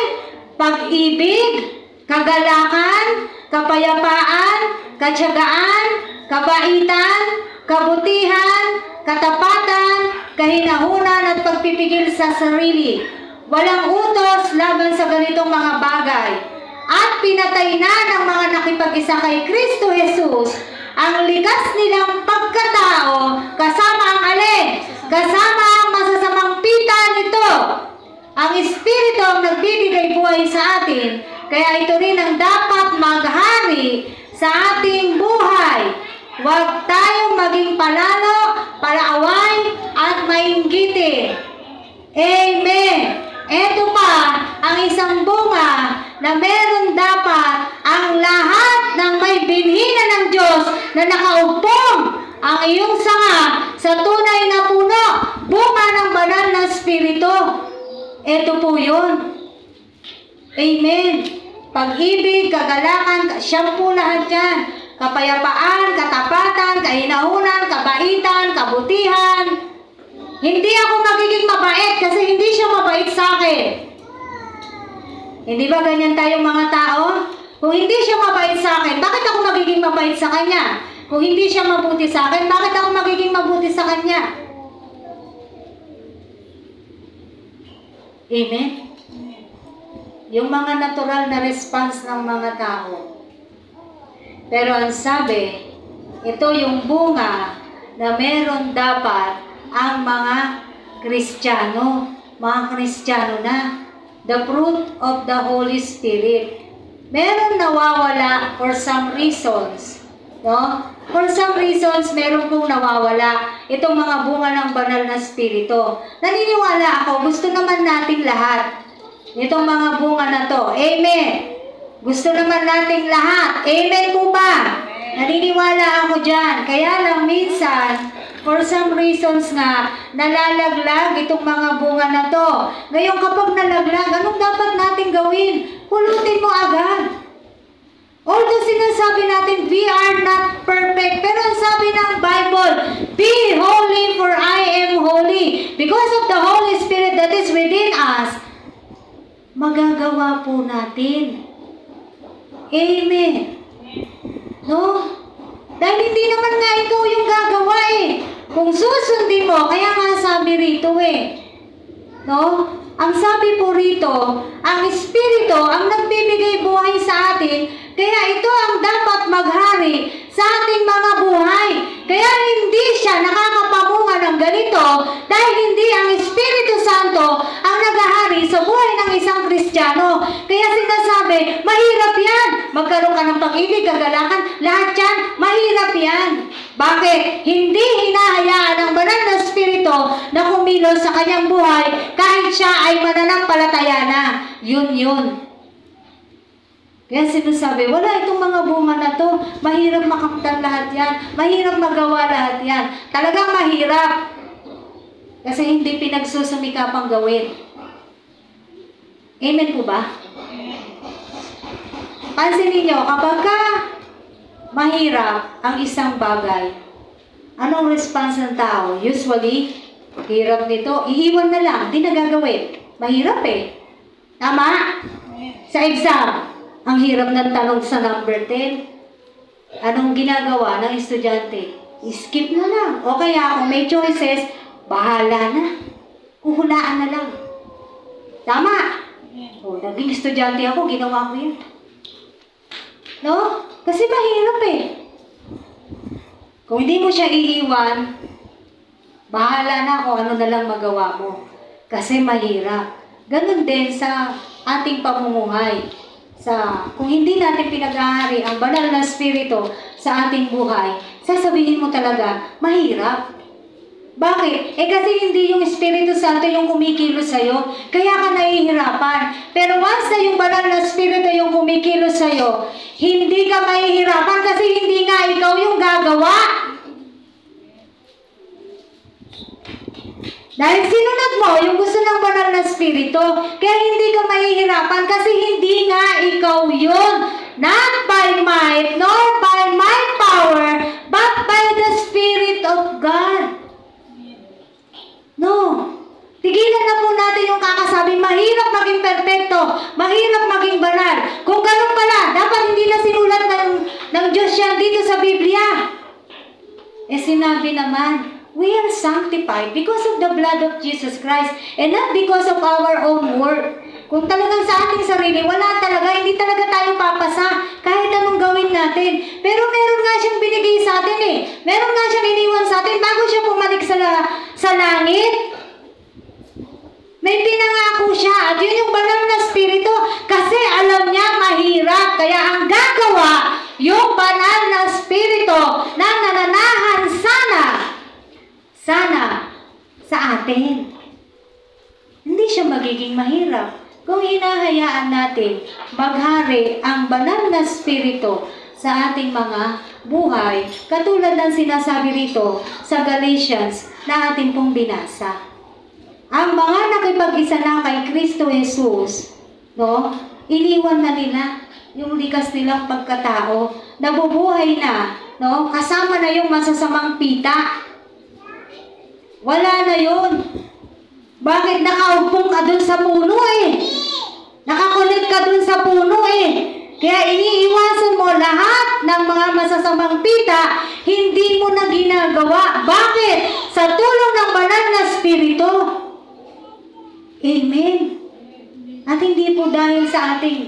pag-ibig, kagalakan, kapayapaan, katyagaan, kabaitan, kabutihan, katapatan, kahinahunan at pagpipigil sa sarili. Walang utos laban sa ganitong mga bagay. At pinatay na ng mga nakipag-isa kay Kristo Jesus ang likas nilang pagkatao kasama ang alin? Kasama ang masasamang pita nito. Ang Espiritu ang nagbibigay buhay sa atin, kaya ito rin ang dapat maghari sa ating buhay. Huwag tayong maging palalo, palaaway, at mainggitin. Amen. Ito pa ang isang bunga na meron dapat ang lahat ng may binhina ng Diyos na nakaupong ang iyong sanga sa tunay na puno, bunga ng banal na Espiritu. Ito po yun. Amen. Pag-ibig, kagalakan, siyang po lahat yan. Kapayapaan, katapatan, kahinahunan, kabaitan, kabutihan. Hindi ako magiging mabait kasi hindi siya mabait sa akin. Hindi ba ganyan tayong mga tao? Kung hindi siya mabait sa akin, bakit ako magiging mabait sa kanya? Kung hindi siya mabuti sa akin, bakit ako magiging mabuti sa kanya? Amen? Yung mga natural na response ng mga tao. Pero ang sabi, ito yung bunga na meron dapat ang mga Kristiyano. Mga Kristiyano na. The fruit of the Holy Spirit. Meron nawawala for some reasons. No? For some reasons, meron pong nawawala itong mga bunga ng banal na Espiritu. Naniniwala ako, gusto naman nating lahat itong mga bunga na to. Amen. Gusto naman nating lahat. Amen po ba? Naniniwala ako dyan. Kaya lang minsan, for some reasons nga, nalalaglag itong mga bunga na to. Ngayon kapag nalaglag, anong dapat natin gawin? Pulutin mo agad. Although sinasabi natin, we are not perfect. Pero ang sabi ng Bible, be holy for I am holy. Because of the Holy Spirit that is within us, magagawa po natin. Amen. No? Dahil hindi naman nga ikaw yung gagawa eh. Kung susundin mo, kaya nga sabi rito eh. No? Ang sabi po rito, ang Espiritu ang nagbibigay buhay sa atin, kaya ito ang dapat maghari sa ating mga buhay. Kaya hindi siya nakakapamunga ng ganito dahil hindi ang Espiritu Santo ang naghahari sa buhay ng isang Kristiyano. Kaya sinasabi sinasabi, mahirap yan. Magkaroon ka ng pag-ibig, kagalakan, lahat yan, mahirap yan. Bakit? Hindi hinahayaan ng banal na Espiritu na kumilos sa kanyang buhay kahit siya ay mananampalataya na. Yun. Kaya sinasabi, wala itong mga bunga na to. Mahirap makamtan lahat yan. Mahirap magawa lahat yan. Talagang mahirap. Kasi hindi pinagsusumikapang gawin. Amen po ba? Pansinin niyo, kapag mahirap ang isang bagay, anong response ng tao? Usually, hirap nito, iiwan na lang, di na gagawin. Mahirap eh. Tama? Sa exam, ang hirap ng tanong sa number 10. Anong ginagawa ng estudyante? Skip na lang. O kaya kung may choices, bahala na. Huhulaan na lang. Tama? O, naging estudyante ako, ginawa ko yun. No? Kasi mahirap eh. Kung hindi mo siya iiwan, bahala na kung ano na lang magawa mo. Kasi mahirap. Ganon din sa ating pamumuhay. Kung hindi natin pinag-ahari ang banal na Espiritu sa ating buhay, sasabihin mo talaga, mahirap. Bakit? Kasi hindi yung Espiritu Santo yung kumikilos sa'yo, kaya ka nahihirapan. Pero once na yung banal na Espiritu yung kumikilos sa'yo, hindi ka mahihirapan kasi hindi nga ikaw yung gagawa. Dahil sinunod mo yung gusto ng banal na Espiritu, kaya hindi ka mahihirapan kasi hindi nga ikaw yun. Not by might, nor by my power, but by the Spirit of God. No. Tigilan na po natin yung kakasabing mahirap maging perfecto, mahirap maging banal. Kung ganun pala, dapat hindi na sinulat ng Diyos yan dito sa Biblia. Sinabi naman, we are sanctified because of the blood of Jesus Christ and not because of our own work. Kung talagang sa ating sarili, wala talaga, hindi talaga tayo papasa kahit anong gawin natin. Pero meron nga siyang binigay sa atin eh. Meron nga siyang iniwan sa atin bago siya bumalik sa langit. May pinangako siya at yun yung banal na Espiritu kasi alam niya mahirap. Kaya ang gagawa, yung banal na Espiritu na nananahan sana sa atin. Hindi siya magiging mahirap kung hinahayaan natin maghari ang banal na Espiritu sa ating mga buhay, katulad ng sinasabi rito sa Galatians na ating pong binasa. Ang mga nakipag-isa na kay Kristo Jesus, no, iniwan na nila yung likas nilang pagkatao, nabubuhay na, no, kasama na yung masasamang pita. Wala na yun. Bakit nakaupong ka dun sa puno eh? Nakakulit ka dun sa puno eh. Kaya iniiwasan mo lahat ng mga masasamang pita, hindi mo na ginagawa. Bakit? Sa tulong ng banal na Espiritu. Amen. At hindi po dahil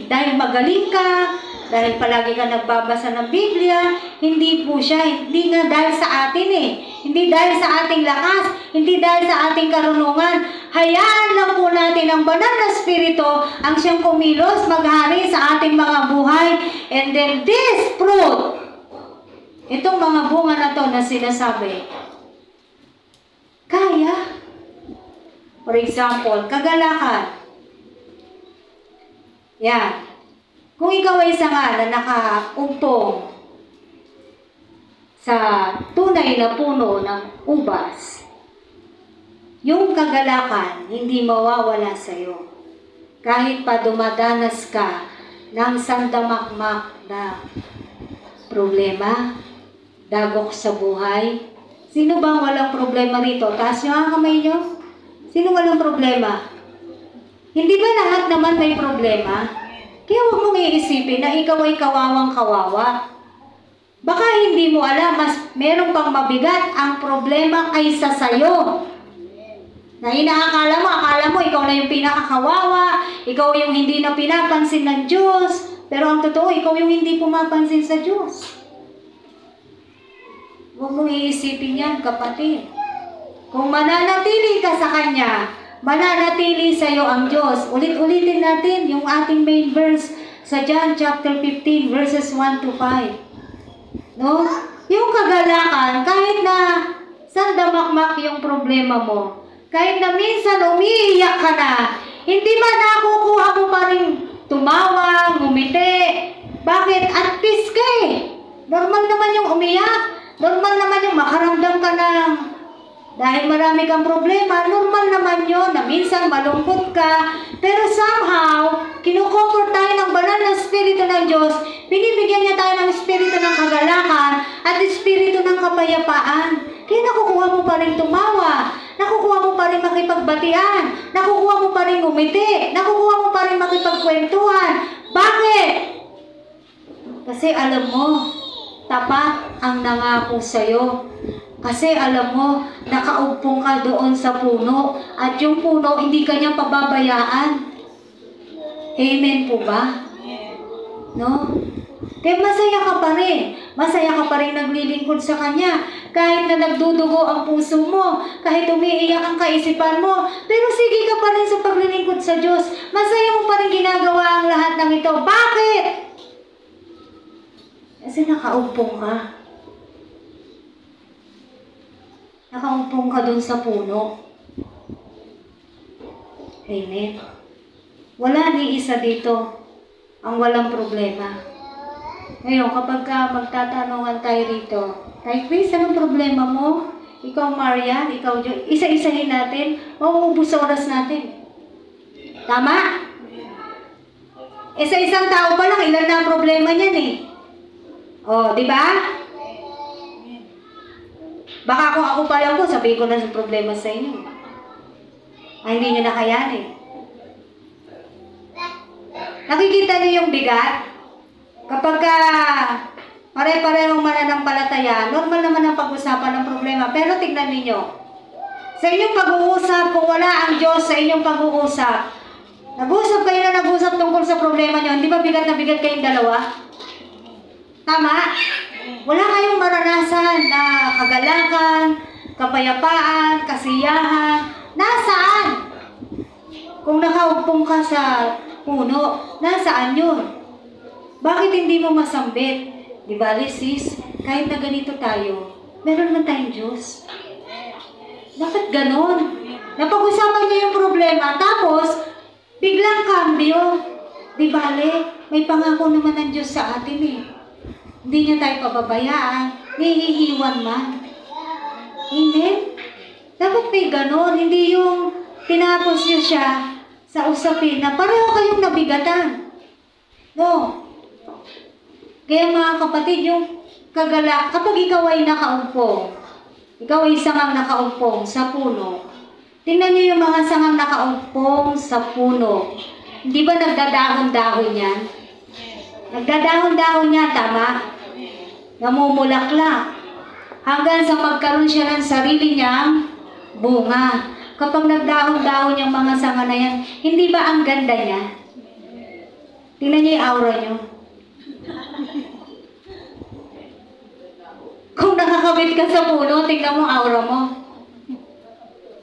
dahil magaling ka, dahil palagi ka nagbabasa ng Biblia, hindi po siya, hindi nga dahil sa atin eh. Hindi dahil sa ating lakas, hindi dahil sa ating karunungan. Hayaan lang po natin ang banal na Espiritu ang siyang kumilos, maghari sa ating mga buhay. And then this fruit, itong mga bunga na to na sinasabi, kaya. For example, kagalakan. Yan. Kung ikaw ay sanga na nakaumpong sa tunay na puno ng ubas, yung kagalakan hindi mawawala sa iyo. Kahit pa dumadanas ka ng sandamakmak na problema, dagok sa buhay. Sino bang walang problema rito? Taas nyo ang kamay nyo. Sino walang problema? Hindi ba lahat naman may problema? Kaya huwag mong iisipin na ikaw ay kawawang-kawawa. Baka hindi mo alam, mas meron pang mabigat ang problema kaysa sa'yo. Na akala mo ikaw na yung pinakakawawa, ikaw yung hindi na pinapansin ng Diyos, pero ang totoo, ikaw yung hindi pumapansin sa Diyos. Huwag mong iisipin yan, kapatid. Kung mananatili ka sa Kanya, mananatili sa iyo ang Diyos. Ulit-ulitin natin yung ating main verse sa John chapter 15 verses 1 to 5. No? Yung kagalakan, kahit na sandamakmak yung problema mo, kahit na minsan umiiyak ka na, hindi ba nakukuha mo pa rin tumawa, ngumiti? Bakit? At peace ka eh. Normal naman yung umiyak. Normal naman yung makaramdam ka ng dahil marami kang problema. Normal naman yun na minsan malungkot ka. Pero somehow, kinukomfort tayo ng banal na Espiritu ng Diyos. Binibigyan niya tayo ng Espiritu ng kagalakan at Espiritu ng kapayapaan. Kaya nakukuha mo pa rin tumawa. Nakukuha mo pa rin makipagbatian. Nakukuha mo pa rin umiti. Nakukuha mo pa rin makipagkwentuhan. Bakit? Kasi alam mo, tapat ang nangako sa'yo. Kasi alam mo, nakaupong ka doon sa puno. At yung puno, hindi ka niya pababayaan. Amen po ba? No? Kaya masaya ka pa rin. Masaya ka pa rin naglilingkod sa Kanya. Kahit na nagdudugo ang puso mo. Kahit umiiyak ang kaisipan mo. Pero sige ka pa rin sa paglilingkod sa Diyos. Masaya mo pa rin ginagawa ang lahat ng ito. Bakit? Kasi nakaumpong ka. Nakaumpong ka dun sa puno. Amen. Wala ni isa dito ang walang problema. Ngayon, kapag magtatanungan tayo rito, tayo, Chris, anong problema mo? Ikaw, Marian, ikaw, Joy, isa-isahin natin, mauubos sa oras natin. Tama? Sa isang tao pa lang, ilan na ang problema niyan eh. O, di ba? Baka kung ako pa lang po, sabihin ko na sa problema sa inyo. Ay, hindi nyo nakayanin. Nakikita niyo yung bigat? Kapag pare-parehong mananampalataya, normal naman ang pag-usapan ng problema. Pero tignan niyo, sa inyong pag-uusap, kung wala ang Diyos sa inyong pag-uusap, nag-uusap kayo na nag-uusap tungkol sa problema nyo, hindi ba bigat na bigat kayong dalawa? Tama? Wala kayong maranasan na kagalakan, kapayapaan, kasiyahan. Nasaan? Kung nakaupong ka sa puno, nasaan yun? Bakit hindi mo masambit? Di ba, sis? Kahit na ganito tayo, meron man tayong Diyos. Bakit ganon? Napag-usapan niyo yung problema, tapos biglang kambyo. Di bale, may pangako naman ng Diyos sa atin eh. Hindi niya tayo pababayaan, nihihiwan man. Amen? Dapat may ganon, hindi yung tinapos niyo siya sa usapin na pareho kayong nabigatan. No. Kaya mga kapatid, yung kagalak, kapag ikaw ay nakaumpong, ikaw ay sangang nakaumpong sa puno, tingnan niyo yung mga sangang nakaumpong sa puno. Hindi ba nagdadahon-dahon yan? Nagdadahon-dahon yan, tama? Namumulaklak. Hanggang sa magkaroon siya ng sarili niyang bunga. Kapag nagdahon-dahon yung mga sanga na yan, hindi ba ang ganda niya? Tingnan niyo yung aura niyo. Kung nakakabit ka sa puno, tingnan mo ang aura mo.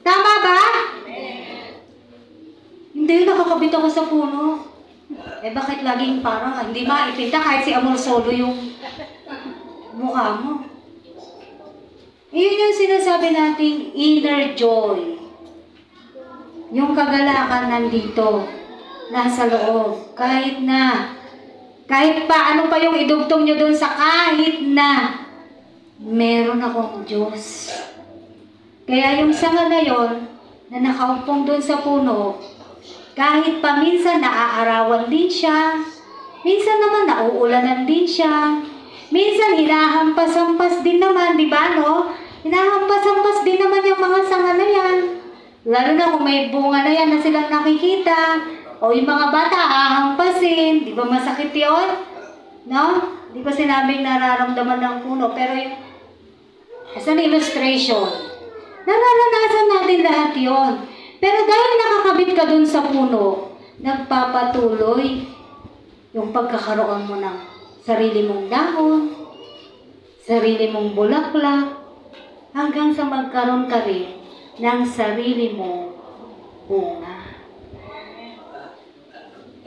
Tama ba? Hindi, nakakabit ako sa puno. Eh bakit laging parang hindi maipinta kahit si Amor Solo yung mukha mo? Iyon yung sinasabi nating inner joy. Yung kagalakan nandito, nasa loob. Kahit pa ano pa yung idugtong nyo dun sa kahit na meron akong Diyos. Kaya yung sanga na yon na nakaupong dun sa puno, kahit pa minsan naaarawan din siya, minsan naman nauulanan din siya, minsan hinahampas-hampas din naman, di ba no? Hinahampas-hampas din naman yung mga sanga na yan. Lalo na kung may bunga na yan na silang nakikita, o yung mga bata hahampasin, di ba masakit yun? No? Di ba sinabing nararamdaman ng puno, pero yung as an illustration, nararanasan natin lahat yon. Pero dahil nakakabit ka dun sa puno, nagpapatuloy yung pagkakaroon mo ng sarili mong dahon, sarili mong bulaklak, hanggang sa magkaroon ka rin ng sarili mong bunga.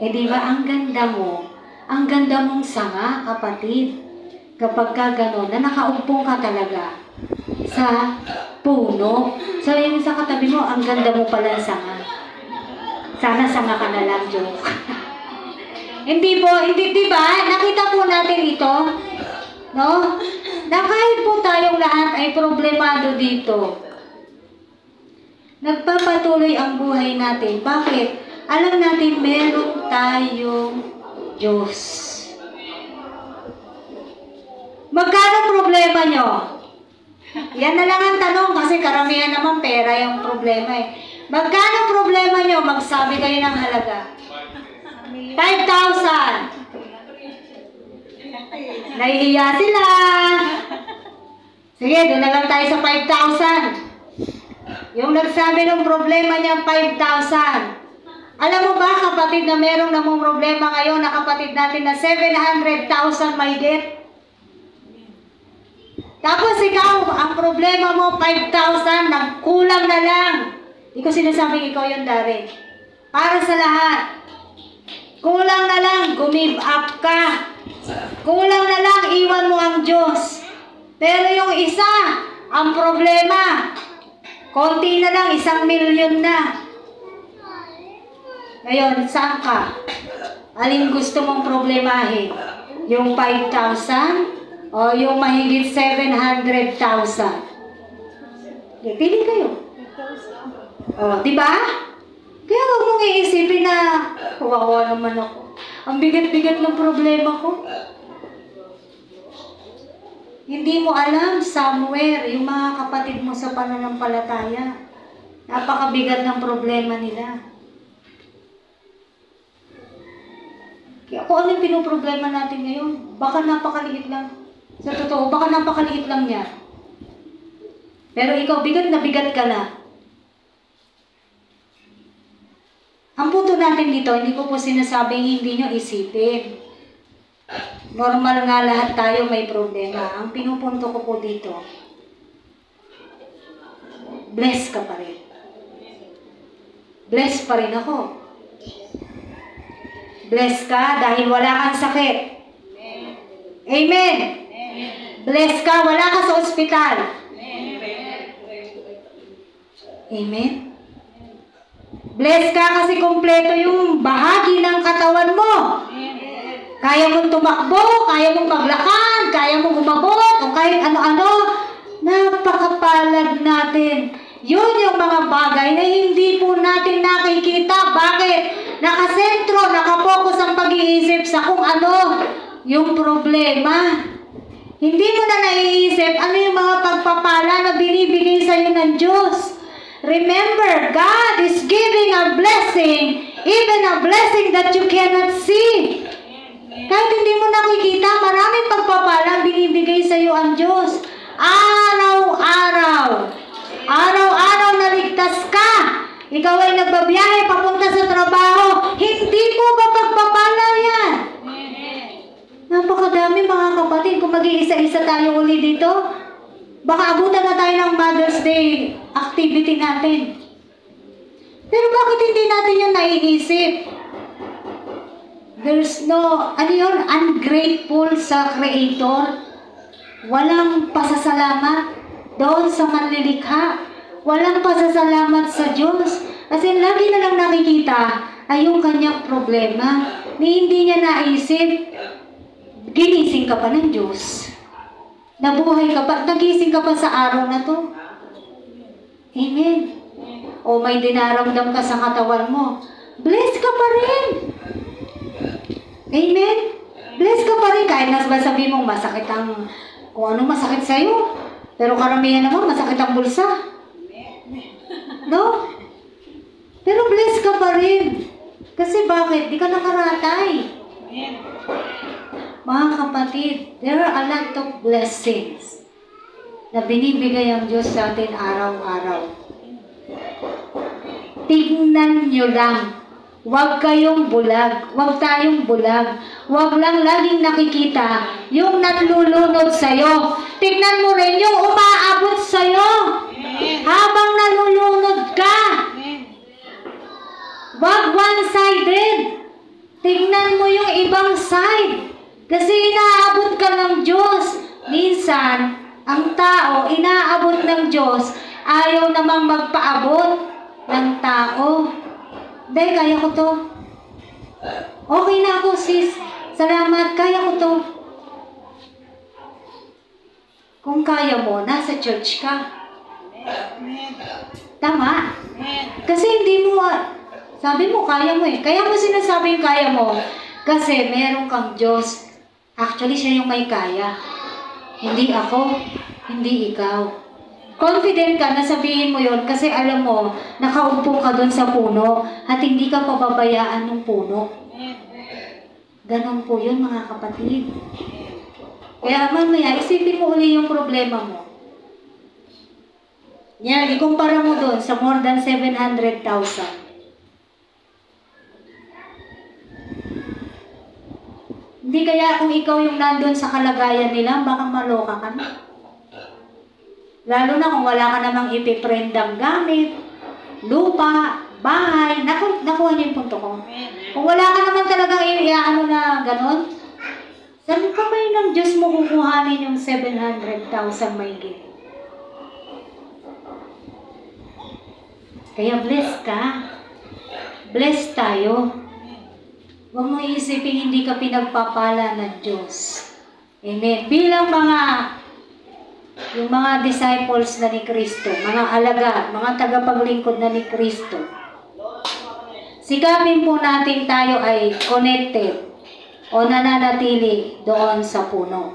Eh di ba ang ganda mo, Ang ganda mong sanga, kapatid. Kapag ka gano'n, na nakaumpong ka talaga sa puno. Sabi mo sa katabi mo, ang ganda mo pala sanga. Sana sanga ka na lang, joke. Hindi po, hindi, diba? Nakita po natin ito, no? Na kahit po tayong lahat ay problemado dito. Nagpapatuloy ang buhay natin. Bakit? Alam natin meron tayong Diyos. Magkano problema nyo? Yan na lang ang tanong kasi karamihan naman pera yung problema eh. Magkano problema nyo? Magsabi kayo ng halaga. 5,000. Nahihiya sila. Sige, doon na lang tayo sa 5,000. Yung nagsabi ng problema niya, 5,000. Alam mo ba, kapatid, na merong namang problema ngayon na kapatid natin na 700,000 may debt? Tapos ikaw, ang problema mo, 5,000, nagkulang na lang. Hindi ko sinasabing ikaw yung dari. Para sa lahat. Kulang na lang, gumib up ka. Kulang na lang, iwan mo ang Diyos. Pero yung isa, ang problema, konti na lang, 1,000,000 na. Ngayon, saan ka? Alin gusto mong problemahin? Yung 5,000 o yung mahigit 700,000? Pili kayo. O, di ba? Kaya huwag mong iisipin na kawawa naman ako. Ang bigat-bigat ng problema ko. Hindi mo alam, somewhere, yung mga kapatid mo sa pananampalataya, napakabigat ng problema nila. Kaya kung ano yung pinoproblema natin ngayon, baka napakaliit lang. Sa totoo, baka napakaliit lang yan. Pero ikaw, bigat na bigat ka na. Ang punto natin dito, hindi ko po sinasabing hindi nyo isipin. Normal nga lahat tayo may problema. Ang pinupunto ko po dito, bless ka pa rin. Bless pa rin ako. Bless ka dahil wala kang sakit. Amen. Bless ka, wala ka sa ospital. Amen. Bless ka kasi kumpleto yung bahagi ng katawan mo. Kaya mong tumakbo, kaya mong maglakad, kaya mong umabot, o kahit ano-ano. Napakapalad natin. Yun yung mga bagay na hindi po natin nakikita. Bakit? Nakasentro, nakapokus ang pag-iisip sa kung ano yung problema. Hindi mo na naiisip ano yung mga pagpapala na binibigay sa iyo ng Diyos. Remember, God is giving a blessing, even a blessing that you cannot see. Kahit hindi mo nakikita, maraming pagpapala binibigay sa iyo ang Diyos. Araw-araw. Araw-araw naligtas ka. Ikaw ay nagbabiyahe papunta sa trabaho. Hindi po ba pagpapala yan? Napakadami mga kapatid. Kung mag-iisa-isa tayo uli dito, baka abutan na tayo ng Mother's Day activity natin. Pero bakit hindi natin yan naiisip? There's no, ano yun, ungrateful sa Creator. Walang pasasalamat doon sa manlilikha. Walang pasasalamat sa Diyos. Kasi lagi na lang nakikita ay yung kanyang problema. Hindi niya naisip, ginising ka pa ng Diyos. Nabuhay ka pa, nagising ka pa sa araw na to. Amen. O may dinaramdam ka sa katawan mo, bless ka pa rin. Amen. Bless ka pa rin. Kahit nasabi mong masakit ang, kung ano masakit sa'yo. Pero karamihan naman, masakit ang bulsa. No? Pero bless ka pa rin. Kasi bakit? Di ka nakaratay. Mga kapatid, there are a lot of blessings na binibigay ang Diyos sa atin araw-araw. Tignan nyo lang. Huwag kayong bulag. Huwag tayong bulag. Huwag lang laging nakikita yung nalulunod sa'yo. Tignan mo rin yung umaabot sa'yo. Habang nalulunod ka. Huwag one-sided. Tingnan mo yung ibang side. Kasi inaabot ka ng Diyos. Minsan, ang tao, inaabot ng Diyos, ayaw namang magpaabot ng tao. Dahil kaya ko to. Okay na ako, sis. Salamat, kaya ko to. Kung kaya mo, nasa church ka. Amen. Tama? Amen. Kasi hindi mo, sabi mo, kaya mo eh. Kaya mo sinasabing kaya mo. Kasi meron kang Diyos. Actually, siya yung may kaya. Hindi ako, hindi ikaw. Confident ka na sabihin mo yon kasi alam mo, nakaupo ka doon sa puno at hindi ka pababayaan ng puno. Ganon po yun, mga kapatid. Kaya mamaya, isipin mo uli yung problema mo. Yan, ikumpara mo doon sa more than 700,000. Hindi kaya kung ikaw yung nandun sa kalagayan nila, baka maloka ka na. Lalo na kung wala ka namang ipiprendang gamit, lupa, bahay. Nakuha niyo yung punto ko. Kung wala ka naman talagang ano na gano'n, saan ka ba ng Diyos mo kukuhanin yung 700,000 mahigit? Kaya blessed ka. Blessed tayo. Huwag mo iisipin hindi ka pinagpapala ng Diyos. Amen. Bilang yung mga disciples na ni Kristo, mga alagad, mga tagapaglingkod na ni Kristo, sikapin po natin tayo ay connected o nananatili doon sa puno.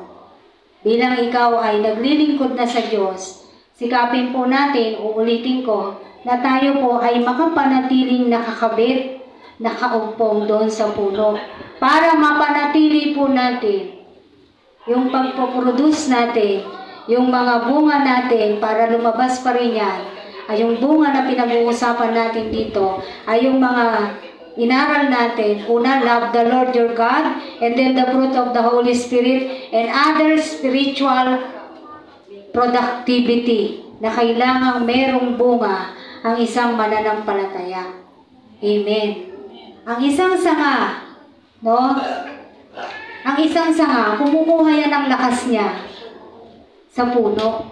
Bilang ikaw ay naglilingkod na sa Diyos, sikapin po natin, uulitin ko, na tayo po ay makapanatiling nakakabit, nakaumpong doon sa puno para mapanatili po natin yung pagpoproduce natin, yung mga bunga natin para lumabas pa rin yan, ay yung bunga na pinag-uusapan natin dito, ay yung mga inaral natin. Una, love the Lord your God, and then the fruit of the Holy Spirit, and other spiritual productivity na kailangang merong bunga ang isang mananampalataya. Amen. Ang isang sanga, no? Ang isang sanga, kumukuha yan ng lakas niya sa puno.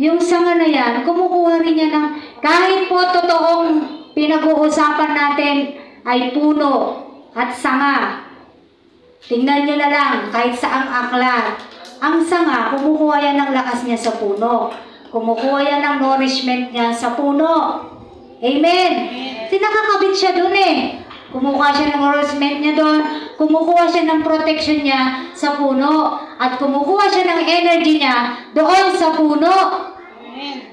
Yung sanga na yan, kumukuha rin niya ng, kahit po totoong pinag-uusapan natin ay puno at sanga. Tingnan nyo na lang, kahit saang aklat, ang sanga, kumukuha yan ng lakas niya sa puno. Kumukuha yan ng nourishment niya sa puno. Amen. Nakakabit siya dun eh. Kumukuha siya ng nourishment niya doon. Kumukuha siya ng protection niya sa puno. At kumukuha siya ng energy niya doon sa puno.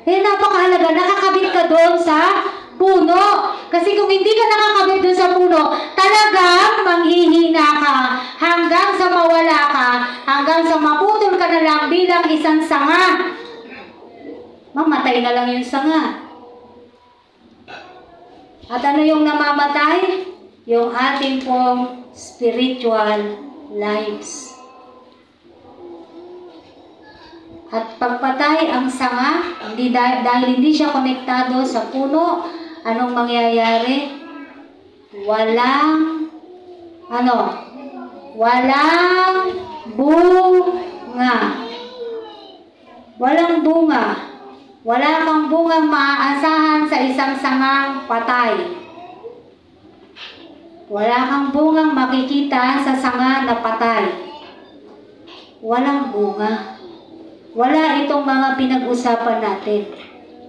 Eh, napakahalaga. Nakakabit ka doon sa puno. Kasi kung hindi ka nakakabit doon sa puno, talagang manghihina ka. Hanggang sa mawala ka. Hanggang sa maputol ka na lang bilang isang sanga. Mamatay na lang yung sanga. At ano yung namamatay? Yung ating pong spiritual lives. At pagpatay ang sanga, dahil hindi siya konektado sa puno, anong mangyayari? Walang bunga. Walang bunga. Wala kang bungang maaasahan sa isang sangang patay. Wala kang bungang makikita sa sanga na patay. Walang bunga. Wala itong mga pinag-usapan natin.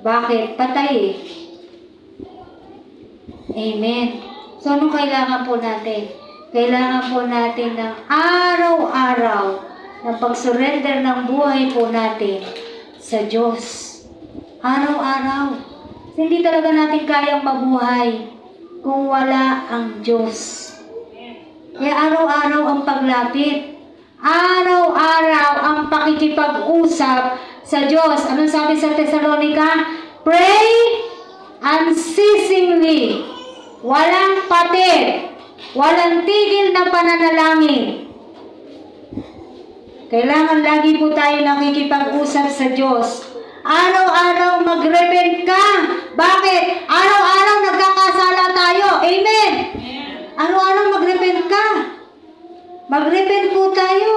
Bakit? Patay eh. Amen. So, anong kailangan po natin? Kailangan po natin ng araw-araw ng pag-surrender ng buhay po natin sa Diyos. Araw-araw. Hindi talaga natin kayang mabuhay kung wala ang Diyos. Kaya araw-araw ang paglapit. Araw-araw ang pakikipag-usap sa Diyos. Anong sabi sa Thessalonica? Pray unceasingly. Walang patir. Walang tigil na pananalangin. Kailangan lagi po tayo nakikipag-usap sa Diyos. Araw-araw mag-repent ka. Bakit? Araw-araw nagkakasala tayo. Amen. Araw-araw Mag-repent po tayo.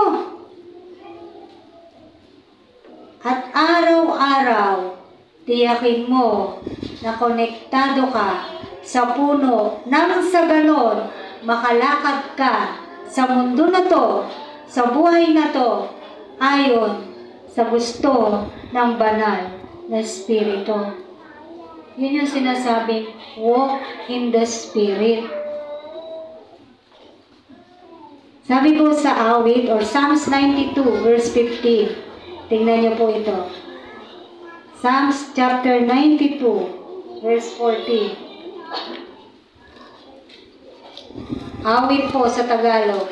At araw-araw, tiyakin mo na konektado ka sa puno nang sa ganon makalakad ka sa mundo na to, sa buhay na to, ayon sa gusto ng banal na Espiritu. Yun yung sinasabing walk in the Spirit. Sabi po sa awit or Psalms 92 verse 15. Tingnan niyo po ito. Psalms chapter 92 verse 14. Awit po sa Tagalog.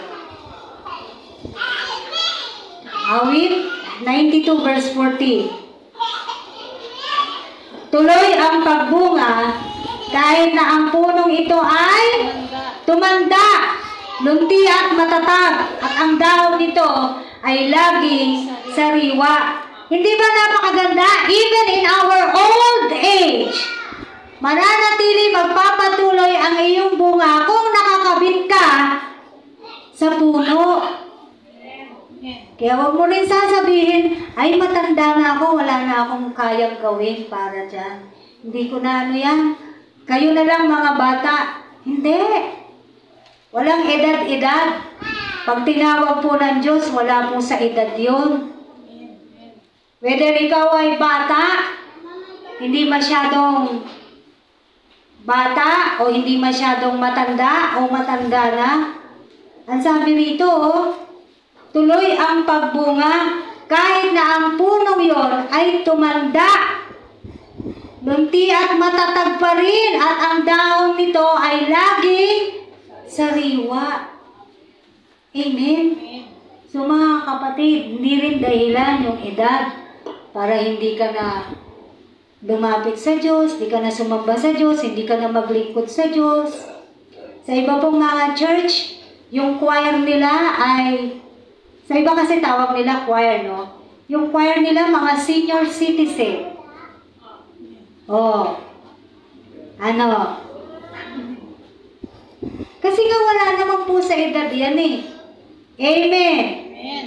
Awit 92 verse 14. Tuloy ang pagbunga kahit na ang punong ito ay tumanda, lunti at matatag, at ang dahon nito ay laging sariwa. Hindi ba napakaganda? Even in our old age, mananatili, magpapatuloy ang iyong bunga kung nakakabit ka sa puno. Kaya huwag mo rin sasabihin, ay matanda na ako, wala na akong kayang gawin para dyan. Hindi ko na ano yan. Kayo na lang mga bata. Hindi. Walang edad-edad. Pag tinawag po ng Diyos, wala po sa edad yun. Whether ikaw ay bata, hindi masyadong bata, o hindi masyadong matanda, o matanda na. Ang sabi rito, tuloy ang pagbunga, kahit na ang punong yon ay tumanda, lunti at matatag pa rin, at ang dahon nito ay laging sariwa. Amen? So mga kapatid, hindi rin dahilan yung edad para hindi ka na lumapit sa Diyos, hindi ka na sumamba sa Diyos, hindi ka na maglingkod sa Diyos. Sa iba pong mga church, yung choir nila ay, sa iba kasi tawag nila choir, no? Yung choir nila, mga senior citizen. Oh. Ano? Kasi nga wala naman po sa edad yan eh. Amen. Amen.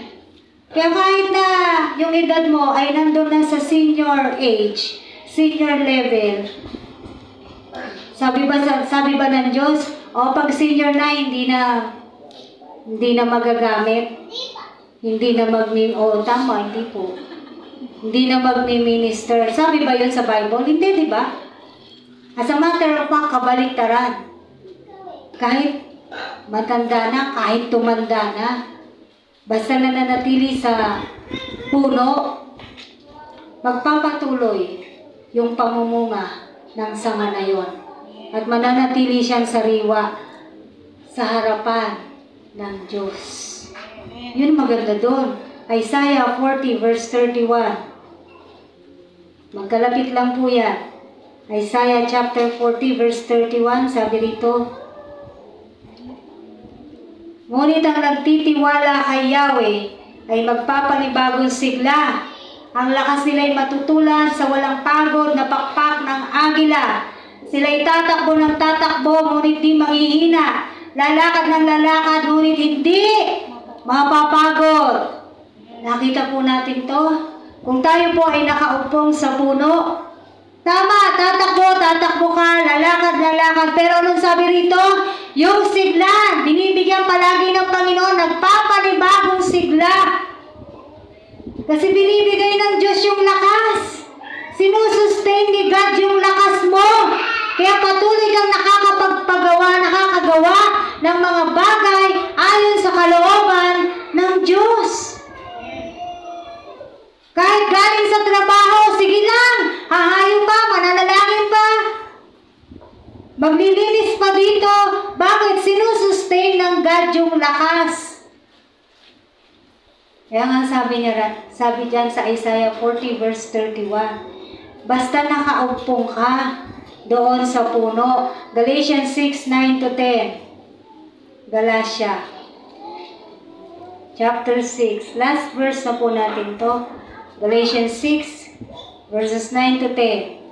Kaya kahit na yung edad mo ay nandun na sa senior age, senior level, sabi ba ng Diyos, pag senior na, hindi na magagamit, hindi na tama, hindi po. Hindi na magmi-minister. Sabi ba yun sa Bible? Hindi, di ba? As a matter of fact, kabaliktaran. Kahit matanda na, kahit tumanda na, basta nananatili sa puno, magpapatuloy yung pamumunga ng sanga na yon. At mananatili siyang sariwa sa harapan ng Diyos. Yun maganda doon. Isaiah 40 verse 31. Magkalapit lang po yan. Isaiah chapter 40 verse 31, sabi rito, ngunit ang nagtitiwala kay Yahweh ay magpapanibagong sigla. Ang lakas nila'y matutulan sa walang pagod na pakpak ng agila. Sila'y tatakbo ng tatakbo, ngunit di manghihina. Lalakad ng lalakad, ngunit hindi mapapagod. Nakita po natin to. Kung tayo po ay nakaupong sa puno, tama, tatakbo ka, lalakad. Pero anong sabi rito? Yung sigla, binibigyan palagi ng Panginoon, nagpapanibagong sigla. Kasi binibigay ng Diyos yung lakas. Sinusustain ni God yung lakas mo. Kaya patuloy kang nakakagawa ng mga bagay ayon sa kalooban ng Diyos. Kahit galing sa trabaho, sige lang, hahayo pa, mananalangin pa. Maglilinis pa dito. Bakit? Sinusustain ng God yung lakas. Kaya nga sabi dyan sa Isaiah 40 verse 31, basta nakaumpong ka doon sa puno. Galatians 6:9-10. Galatia chapter 6. Last verse na po natin to. Galatians 6 verses 9-10.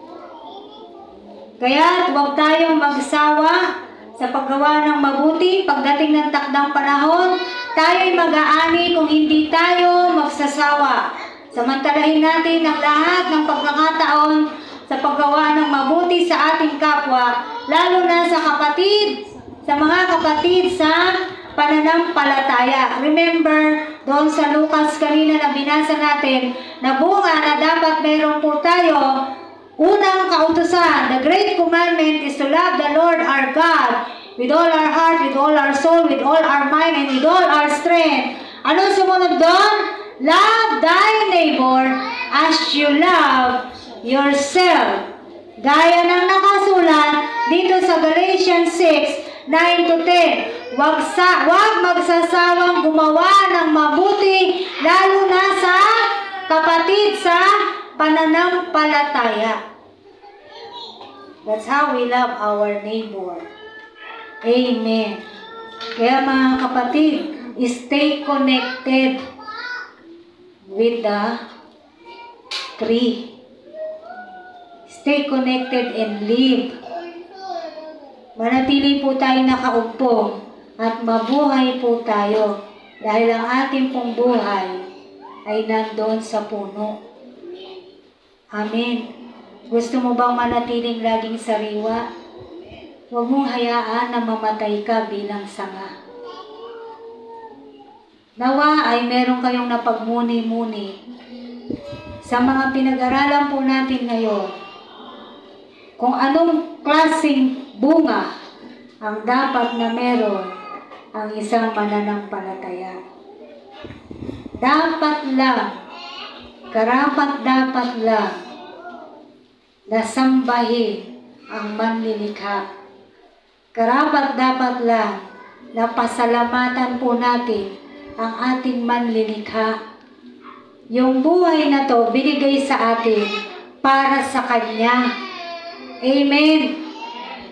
Kaya huwag tayong magsawa sa paggawa ng mabuti pagdating ng takdang panahon. tayo'y mag-aani kung hindi tayo magsasawa. Samantalahin natin ang lahat ng pagkakataon sa paggawa ng mabuti sa ating kapwa, lalo na sa mga kapatid sa pananampalataya. Remember, doon sa Lucas kanina na binasa natin, na bunga na dapat meron po tayo, unang kautusan, the great commandment is to love the Lord our God with all our heart, with all our soul, with all our mind, and with all our strength. Ano sumunod doon? Love thy neighbor as you love yourself. Gaya ng nakasulat dito sa Galatians 6:9-10. Huwag magsasawang gumawa ng mabuti, lalo na sa kapatid sa pananampalataya. That's how we love our neighbor. Amen. Kaya mga kapatid, stay connected with the tree. Stay connected and live. Manatili po tayo nakaupo at mabuhay po tayo dahil ang ating pong buhay ay nandoon sa puno. Amen. Gusto mo bang manatiling laging sariwa? Huwag mong hayaan na mamatay ka bilang sanga. Nawa ay meron kayong napagmuni-muni sa mga pinag-aralan po natin ngayon kung anong klaseng bunga ang dapat na meron ang isang mananampalataya. Karapat-dapat lang na sambahin ang manlilikha. Karapat-dapat lang na pasalamatan po natin ang ating manlilikha. Yung buhay na to binigay sa atin para sa Kanya. Amen.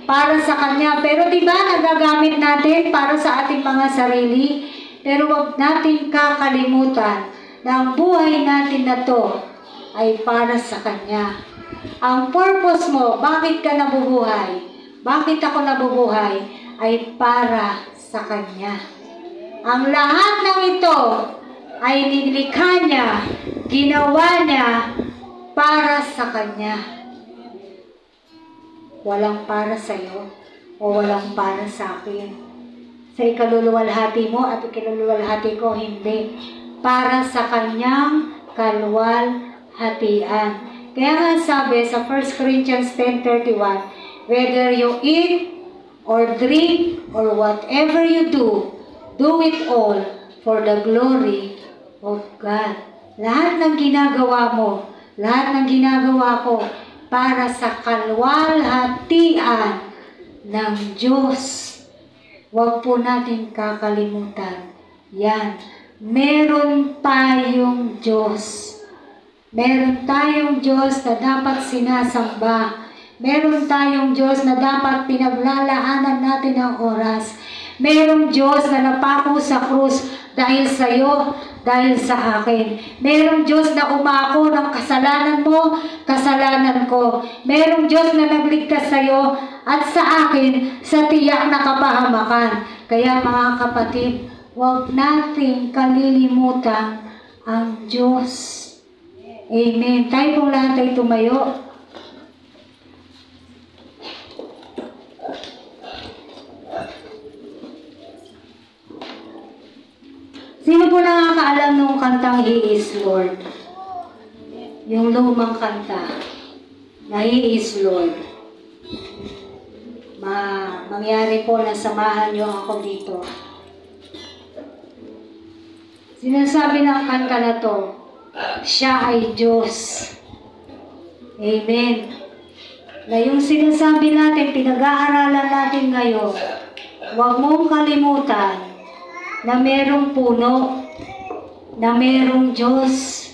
Para sa Kanya. Pero di ba nagagamit natin para sa ating mga sarili? Pero wag natin kakalimutan na ang buhay natin na to ay para sa Kanya. Ang purpose mo, bakit ka nabubuhay? Bakit ako nabubuhay? Ay para sa Kanya. Ang lahat ng ito ay nilikha niya, ginawa niya para sa Kanya. Walang para sa iyo o walang para sa akin. Sa ikaluluwalhati mo at ikaluluwalhati ko, hindi. Para sa Kanyang kaluwalhatian. Kaya nga sabi sa 1 Corinthians 10:31, whether you eat or drink or whatever you do, do it all for the glory of God. Lahat ng ginagawa mo, lahat ng ginagawa ko, para sa kaluwalhatian ng Diyos. Huwag po natin kakalimutan. Yan. Meron tayong Diyos. Meron tayong Diyos na dapat sinasamba. Meron tayong Diyos na dapat pinaglalaanan natin ang oras. Merong Diyos na napako sa krus dahil sa iyo, dahil sa akin. Merong Diyos na umako ng kasalanan mo, kasalanan ko. Merong Diyos na nagligtas sa iyo at sa akin sa tiyak na kapahamakan. Kaya mga kapatid, huwag nating kalilimutan ang Diyos. Amen. Tayo pong lahat ay tumayo. Sino po nakakaalam nung kantang He is Lord? Yung lumang kanta na He is Lord. Mangyari po na samahan niyo ako dito. Sinasabi ng kanta na to, siya ay Diyos. Amen. Na yung sinasabi natin, pinag-aaralan natin ngayon, huwag mong kalimutan na merong puno, na merong Diyos,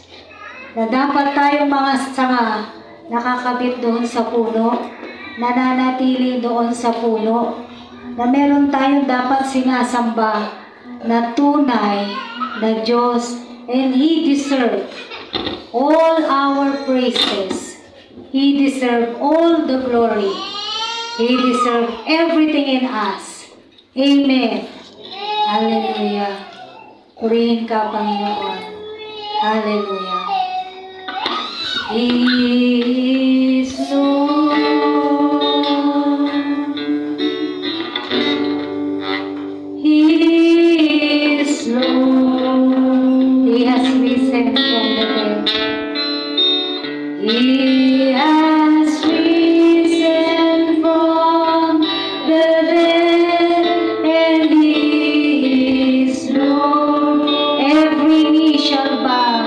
na dapat tayong mga sanga nakakabit doon sa puno, nananatili doon sa puno, na meron tayong dapat sinasamba na tunay na Diyos, and He deserves all our praises. He deserves all the glory. He deserves everything in us. Amen. Hallelujah. Purihin ka, Panginoon. Hallelujah. He is Lord. He is Lord. He has risen from the dead. He has risen from the dead, and He is Lord. Every knee shall bow.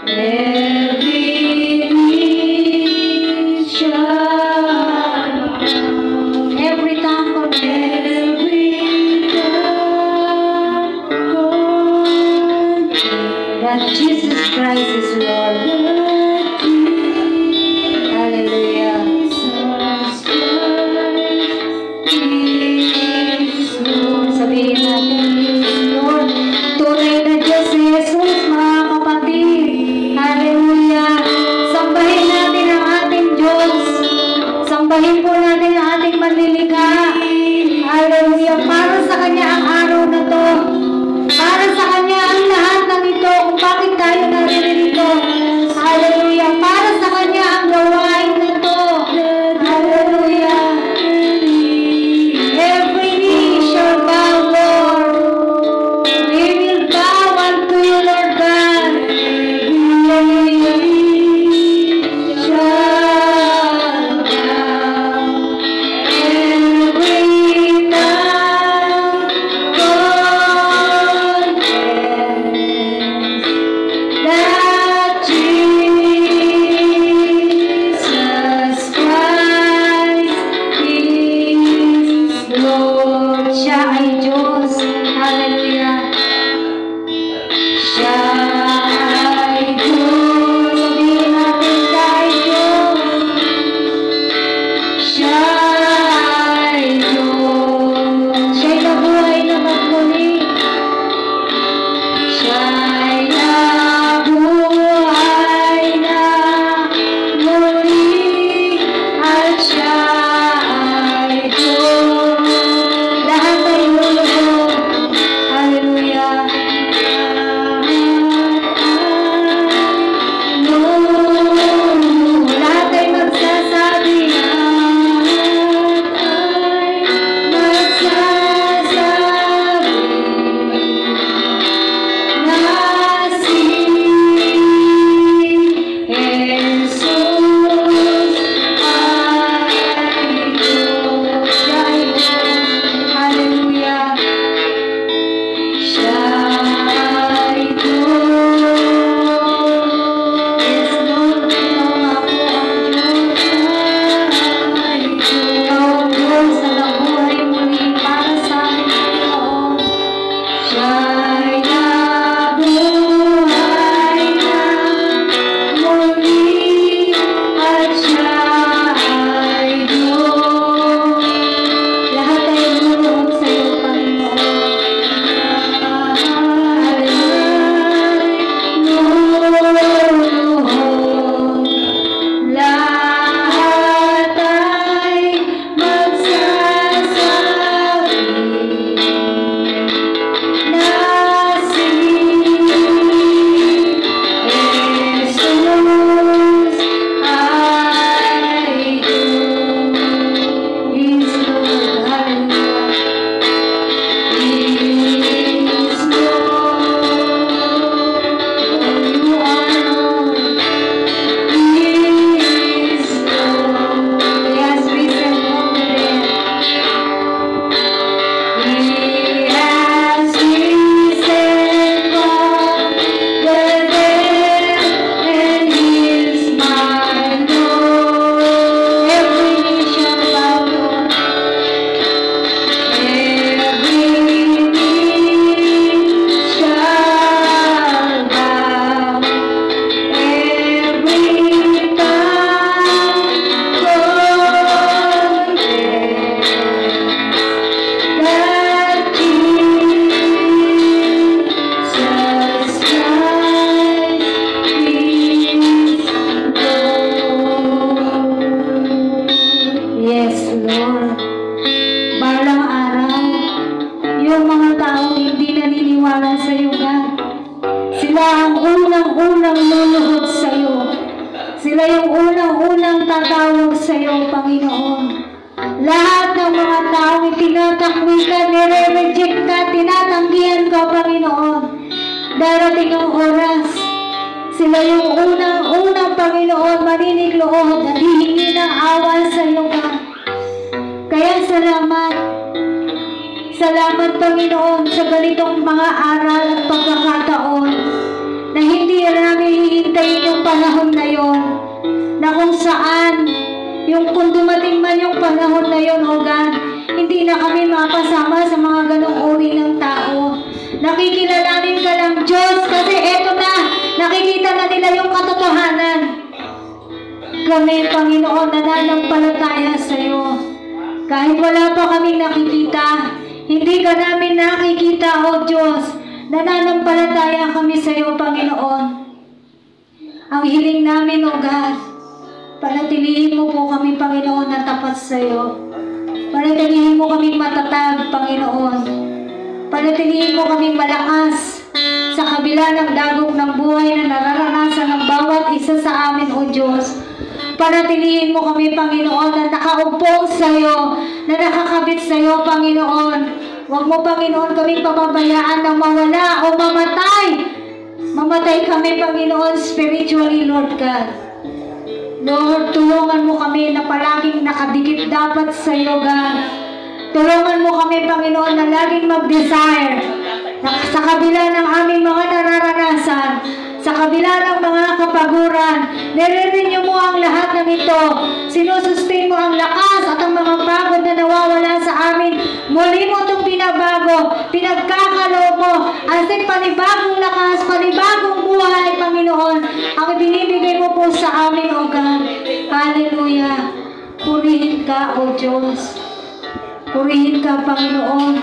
Every knee shall bow. Every tongue confess. Every tongue confess that Jesus Christ is Lord. Hallelujah. Sabihin natin, Lord, tunay na Diyos si Jesus, mga kapatid. Hallelujah. Sambahin natin ang ating Diyos. Sambahin po natin ang ating manlilikha. Hallelujah. Para sa Kanya ang araw na to. Para sa Kanya ang lahat ng ito. Kung bakit tayo naririto. Hallelujah. Para sa Kanya ang gawain na to. Hallelujah. Every knee shall bow, Lord. We will bow unto you, Lord God. Every knee shall bow. Every tongue confess binabawi ka, nire-reject ka, tinatanggihan ka, Panginoon. Darating ang oras, sila yung unang Panginoon, maniniklood, naghihingi ng awa sa iyo, God. Kaya salamat. Salamat, Panginoon, sa ganitong mga aral at pagkakataon na hindi namin hihintayin yung panahon na yon, na kung saan, kung dumating man yung panahon na yon, O God, hindi na kami makasama sa mga ganong uri ng tao. Nakikilalanin ka lang, Diyos, kasi eto na, nakikita na nila yung katotohanan. Kami, Panginoon, nananampalataya sa iyo. Kahit wala pa kaming nakikita, hindi ka namin nakikita, O Diyos, nananampalataya kami sa iyo, Panginoon. Ang hiling namin, O God, panatilihin mo po kami, Panginoon, na tapat sa iyo. Panatilihin mo kaming matatag, Panginoon. Panatilihin mo kaming malakas sa kabila ng dagok ng buhay na nararanasan ng bawat isa sa amin, O Diyos. Panatilihin mo kami, Panginoon, na nakaupo sa iyo, na nakakabit sa iyo, Panginoon. Huwag mo, Panginoon, kaming pababayaan na mawala o mamatay. Mamatay kami, Panginoon, spiritually, Lord God. Lord, tulungan mo kami na palaging nakadikit dapat sa iyo, God. Tulungan mo kami, Panginoon, na laging mag-desire na sa kabila ng aming mga nararanasan, sa kabila ng mga kapaguran, nire-renew mo ang lahat ng ito. Sinusustain mo ang lakas at ang mga pagod na nawawala sa amin. Muli mo itong binabago, pinagkakaloob mo, as in panibagong lakas, panibagong buhay, Panginoon, ang ibinibigay mo po sa amin, O God. Hallelujah. Purihin ka, O Diyos. Purihin ka, Panginoon.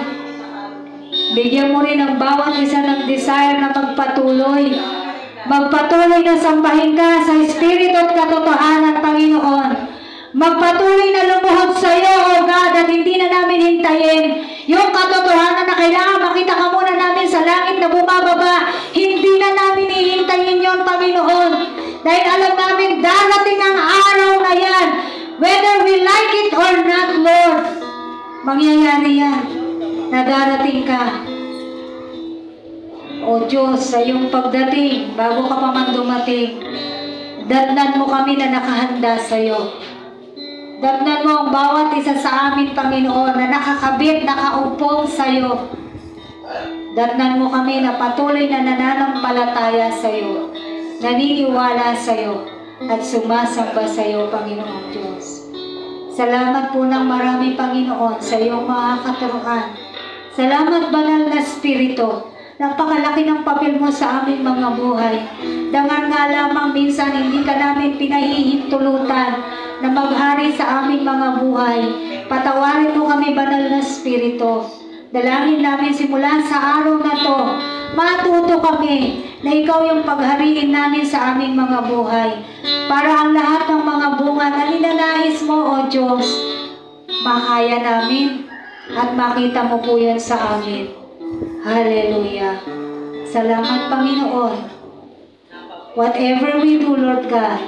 Bigyan mo rin ang bawat isa ng desire na magpatuloy. Magpatuloy na sambahin ka sa Espiritu at katotohanan, Panginoon. Magpatuloy na lumuhod sa iyo, O God, at hindi na namin hintayin yung katotohanan na kailangan makita ka muna namin sa langit na bumababa. Hindi na namin hihintayin yon, Panginoon. Dahil alam namin darating ang araw na yan. Whether we like it or not, Lord, mangyayari yan. Nadarating ka. O Diyos, sa iyong pagdating, bago ka pa man dumating, datnan mo kami na nakahanda sa iyo. Datnan mo ang bawat isa sa amin, Panginoon, na nakakabit, nakaupo sa iyo. Datnan mo kami na patuloy na nananampalataya sa iyo, naniniwala sa iyo, at sumasamba sa iyo, Panginoon Diyos. Salamat po ng marami, Panginoon, sa iyong mga katuruan. Salamat, Banal na Espiritu. Napakalaki ng papel mo sa aming mga buhay. Dangan nga lamang minsan hindi ka namin pinahihintulutan na maghari sa aming mga buhay. Patawarin mo kami, Banal na Espiritu. Dalangin namin simula sa araw na to, matuto kami na ikaw yung paghariin namin sa aming mga buhay. Para ang lahat ng mga bunga na ninanais mo, O Diyos, makaya namin at makita mo po yan sa amin. Hallelujah. Salamat, Panginoon. Whatever we do, Lord God,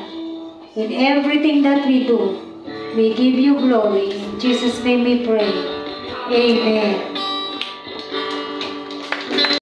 in everything that we do, we give you glory. In Jesus' name we pray. Amen.